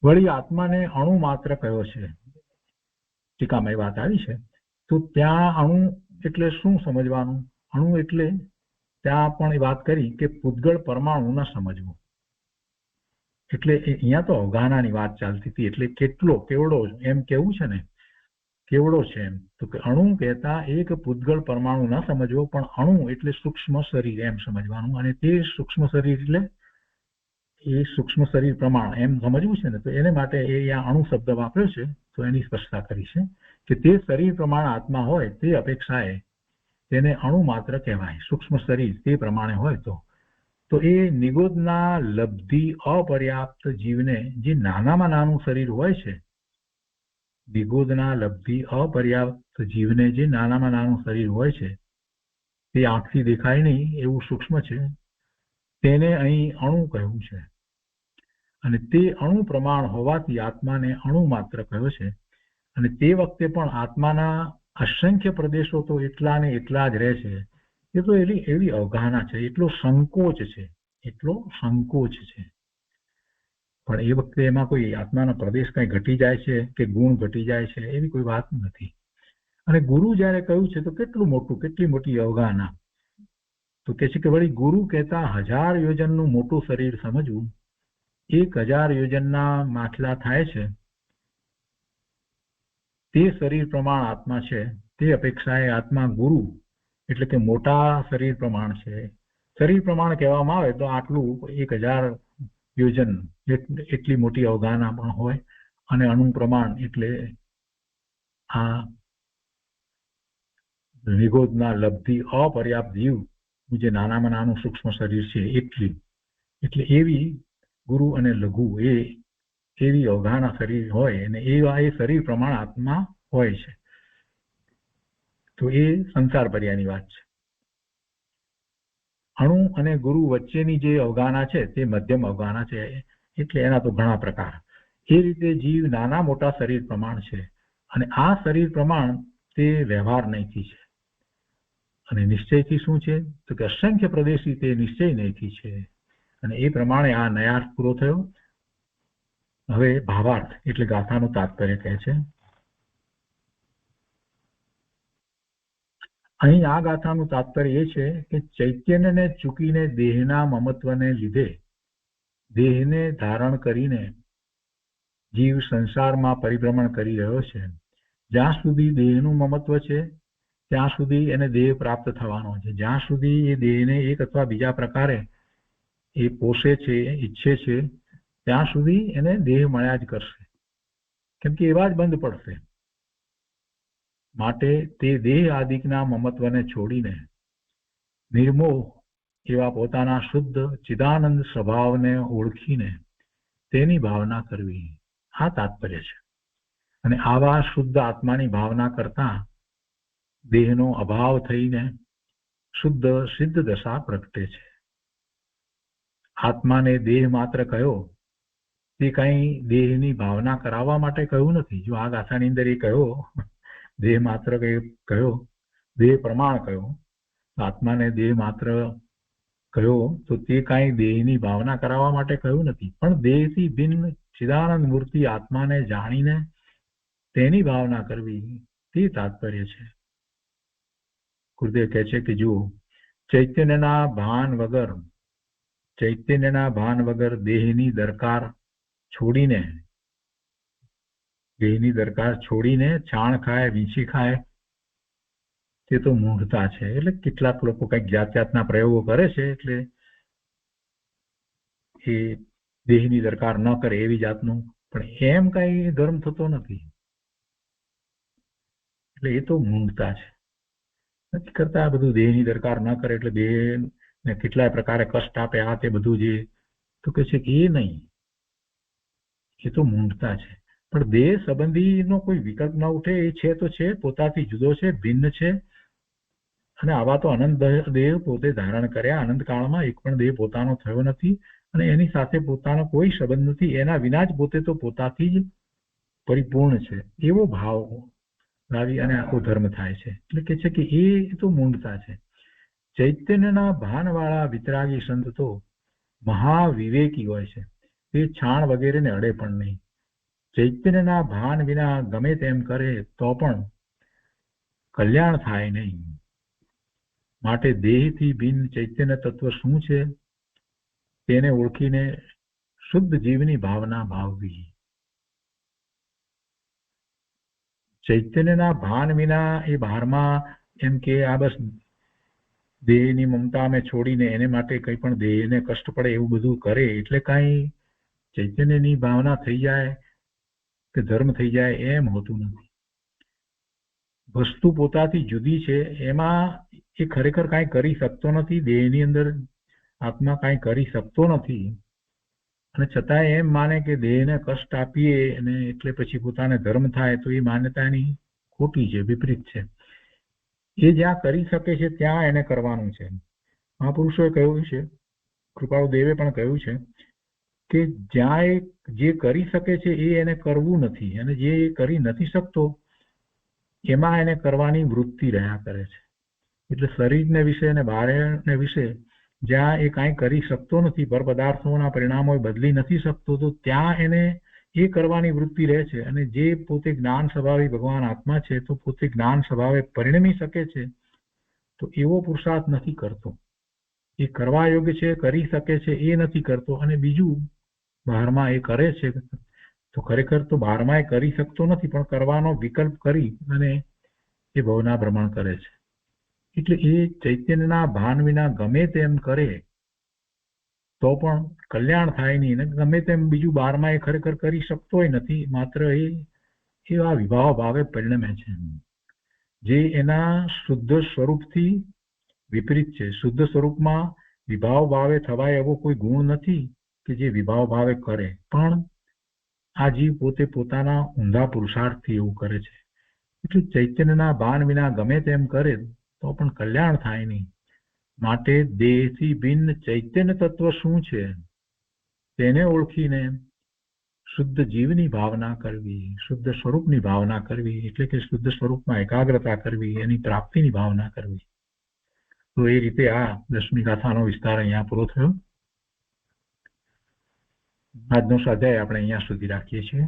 S2: વળી આત્માને અણુ માત્ર કયો છે, ટીકામાં એ વાત આવી છે. તો ત્યાં અણુ એટલે શું સમજવાનું? અણુ એટલે ત્યાં પણ એ વાત કરી કે પૂતગળ પરમાણુ ન સમજવું. એટલે અહીંયા તો અવગાહનાની વાત ચાલતી હતી, એટલે કેટલો કેવડો એમ કેવું છે ને, કેવડો છે એમ. તો કે અણુ કહેતા એક પૂતગળ પરમાણુ ન સમજવો, પણ અણુ એટલે સૂક્ષ્મ શરીર એમ સમજવાનું, અને તે સૂક્ષ્મ શરીર એટલે એ સૂક્ષ્મ શરીર પ્રમાણ એમ સમજવું છે ને. તો એને માટે એ અહીંયા અણુ શબ્દ વાપર્યો છે, તો એની સ્પષ્ટતા કરી છે કે તે શરીર પ્રમાણ આત્મા હોય તે અપેક્ષાએ તેને અણુ માત્ર કહેવાય. સૂક્ષ્મ શરીર તે પ્રમાણે હોય તો એ નિગોદના લબ્ધિ અપર્યાપ્ત જીવને જે નાનામાં નાનું શરીર હોય છે, નિગોદના લબ્ધિ અપર્યાપ્ત જીવને જે નાનામાં નાનું શરીર હોય છે, તે આંખથી દેખાય નહીં એવું સૂક્ષ્મ છે, તેને અહીં અણુ કહ્યું છે. અને તે અણુ પ્રમાણ હોવાથી આત્માને અણુ માત્ર કહ્યો છે. અને તે વખતે પણ આત્માના અસંખ્ય પ્રદેશો તો એટલા ને એટલા જ રહે છે. એ તો એવી અવગાહના છે, એટલો સંકોચ છે, એટલો સંકોચ છે. પણ એ વખતે એમાં કોઈ આત્માનો પ્રદેશ કઈ ઘટી જાય છે કે ગુણ ઘટી જાય છે એવી કોઈ વાત નથી. અને ગુરુ જયારે કહ્યું છે તો કેટલું મોટું, કેટલી મોટી અવગાહના. તો કે છે કે વળી ગુરુ કહેતા 1000 યોજનનું મોટું શરીર સમજવું, 1000 યોજનના માછલા થાય છે તે શરીર પ્રમાણ આત્મા છે, તે અપેક્ષાએ આત્મા ગુરુ એટલે કે મોટા શરીર પ્રમાણ છે. શરીર પ્રમાણ કહેવામાં આવે તો આટલું 1000 યોજન એટલી મોટી અવગાહના પણ હોય. અને અણુ પ્રમાણ એટલે આ નિગોદના લબ્ધિ અપર્યાપ્ત જીવ જે નાનામાં નાનું સૂક્ષ્મ શરીર છે એટલે એવી ગુરુ અને લઘુ એવી અવગાહના શરીર હોય, અને એ શરીર પ્રમાણ આત્મા હોય છે. તો એ સંસાર પર્યાની વાત છે. અણુ અને ગુરુ વચ્ચેની જે અવગાહના છે તે મધ્યમ અવગાહના છે, એટલે એના તો ઘણા પ્રકાર. એ રીતે જીવ નાના મોટા શરીર પ્રમાણ છે, અને આ શરીર પ્રમાણ તે વ્યવહાર નહીંથી છે. અને નિશ્ચયથી શું છે તો કે અસંખ્ય પ્રદેશી તે નિશ્ચય નહીંથી છે. અને એ પ્રમાણે આ નયાર્થ પૂરો થયો. હવે ભાવાર્થ એટલે ગાથાનું તાત્પર્ય કહે છે. અહીં આ ગાથાનું તાત્પર્ય એ છે કે ચૈતન્યને ચૂકીને દેહના મમત્વને લીધે દેહને ધારણ કરીને જીવ સંસારમાં પરિભ્રમણ કરી રહ્યો છે. જ્યાં સુધી દેહનું મમત્વ છે ત્યાં સુધી એને દેહ પ્રાપ્ત થવાનો છે. જ્યાં સુધી એ દેહને એક અથવા બીજા પ્રકારે એ પોષે છે, ઈચ્છે છે, ત્યાં સુધી એને દેહ મળ્યા જ કરશે, કેમ કે એવા જ બંધ પડશે. માટે તે દેહ આદિકના મમત્વને છોડીને નિર્મોહ એવા પોતાના શુદ્ધ ચિદાનંદ સ્વભાવને ઓળખીને તેની ભાવના કરવી, આ તાત્પર્ય છે. અને આવા શુદ્ધ આત્માની ભાવના કરતા દેહનો અભાવ થઈને શુદ્ધ સિદ્ધ દશા પ્રગટે છે. આત્માને દેહ માત્ર કહ્યો તે કઈ દેહની ભાવના કરાવવા માટે કહ્યું નથી. જો આ ગાથાની અંદર એ કહ્યો દેહ માત્ર કહ્યો, દેહ પ્રમાણ કહ્યો, આત્માને દેહ માત્ર કહ્યો તો તે કાંઈ દેહની ભાવના કરાવવા માટે કહ્યું નથી, પણ દેહથી ભિન્ન ચિદાનંદ મૂર્તિ આત્માને જાણીને તેની ભાવના કરવી તે તાત્પર્ય છે. ગુરુદેવ કહે છે કે જુઓ, ચૈતન્યના ભાન વગર દેહની દરકાર છોડીને છાણ ખાય, વીંછી ખાય તે તો મૂઢતા છે. એટલે કેટલાક લોકો કંઈક જાતના પ્રયોગો કરે છે, એટલે એ દેહની દરકાર ન કરે એવી જાતનું, પણ એમ કઈ ધર્મ થતો નથી. એટલે એ તો મૂઢતા છે. નથી કરતા બધું દેહની દરકાર ન કરે એટલે દેહ ને કેટલાય પ્રકારે કષ્ટ આપે, આ તે બધું જે, તો કે છે કે એ નહીં, એ તો મૂંઢતા છે. પણ દેહ સંબંધીનો કોઈ વિકલ્પ ન ઉઠે, એ છે તો છે, પોતાથી જુદો છે, ભિન્ન છે. અને આવા તો અનંત દેહ પોતે ધારણ કર્યા, અનંત કાળમાં એક પણ દેહ પોતાનો થયો નથી અને એની સાથે પોતાનો કોઈ સંબંધ નથી, એના વિના જ પોતે તો પોતાથી જ પરિપૂર્ણ છે. એવો ભાવ લાવી અને આખો ધર્મ થાય છે. એટલે કે છે કે એ તો મૂંઢતા છે. ચૈતન્યના ભાનવાળા વિતરાગી સંત તો મહાવિવેકી હોય છે. તે છાણ વગેરેને અડે પણ નહીં. ચૈતન્યના ભાન વિના ગમે તેમ કરે તો પણ કલ્યાણ થાય નહીં. માટે દેહથી ભિન્ન ચૈતન્ય તત્વ શું છે તેને ઓળખીને શુદ્ધ જીવની ભાવના ભાવવી. ચૈતન્યના ભાન વિના એ બહારમાં એમ કે આ બસ દેહની મમતા અમે છોડીને એને માટે કંઈ પણ દેહને કષ્ટ પડે એવું બધું કરે એટલે કાંઈ ચૈતન્યની ભાવના થઈ જાય કે ધર્મ થઈ જાય એમ હોતું નથી. વસ્તુ પોતાથી જુદી છે, એમાં એ ખરેખર કાંઈ કરી શકતો નથી. દેહની અંદર આત્મા કાંઈ કરી શકતો નથી અને છતાંય એમ માને કે દેહને કષ્ટ આપીએ અને એટલે પછી પોતાને ધર્મ થાય, તો એ માન્યતા એની ખોટી છે, વિપરીત છે. એ જ્યાં કરી શકે છે ત્યાં એને કરવાનું છે. મહાપુરુષોએ કહ્યું છે, કૃપાળુ દેવે પણ કહ્યું છે કે જ્યાં એ જે કરી શકે છે એ એને કરવું નથી અને જે કરી નથી શકતો એમાં એને કરવાની વૃત્તિ રહ્યા કરે છે. એટલે શરીરને વિશે અને બાહ્યને વિશે જ્યાં એ કાંઈ કરી શકતો નથી, પર પદાર્થોના પરિણામો બદલી નથી શકતો, તો ત્યાં એને એ કરવાની વૃત્તિ રહે છે. અને જે પોતે જ્ઞાન સ્વભાવી ભગવાન આત્મા છે, તો પોતે જ્ઞાન સ્વભાવે પરિણમી શકે છે, તો એવો પુરુષાર્થ નથી કરતો. એ કરવા યોગ્ય છે, કરી શકે છે, એ નથી કરતો. અને બીજું બહારમાં એ કરે છે તો ખરેખર તો બહારમાં એ કરી શકતો નથી, પણ કરવાનો વિકલ્પ કરી અને એ ભવના ભ્રમણ કરે છે. એટલે એ ચૈતન્યના ભાન વિના ગમે તેમ કરે તો પણ કલ્યાણ થાય નહીં. અને ગમે તેમ બીજું બહારમાં એ ખરેખર કરી શકતોય નથી, માત્ર એ આ વિભાવ ભાવે પરિણમે છે, જે એના શુદ્ધ સ્વરૂપથી વિપરીત છે. શુદ્ધ સ્વરૂપમાં વિભાવ ભાવે થવાય એવો કોઈ ગુણ નથી કે જે વિભાવ ભાવે કરે, પણ આ જીવ પોતે પોતાના ઊંધા પુરુષાર્થથી એવું કરે છે. એટલે ચૈતન્યના ભાન વિના ગમે તેમ કરે તો પણ કલ્યાણ થાય નહીં. માટે દેહથી ભિન્ન ચૈતન્ય તત્વ શું છે તેને ઓળખીને શુદ્ધ જીવની ભાવના કરવી, શુદ્ધ સ્વરૂપની ભાવના કરવી, એટલે કે શુદ્ધ સ્વરૂપમાં એકાગ્રતા કરવી, એની પ્રાપ્તિની ભાવના કરવી. તો એ રીતે આ 10મી ગાથાનો વિસ્તાર અહીંયા પૂરો થયો. આજનો સ્વાધ્યાય આપણે અહીંયા સુધી રાખીએ છીએ.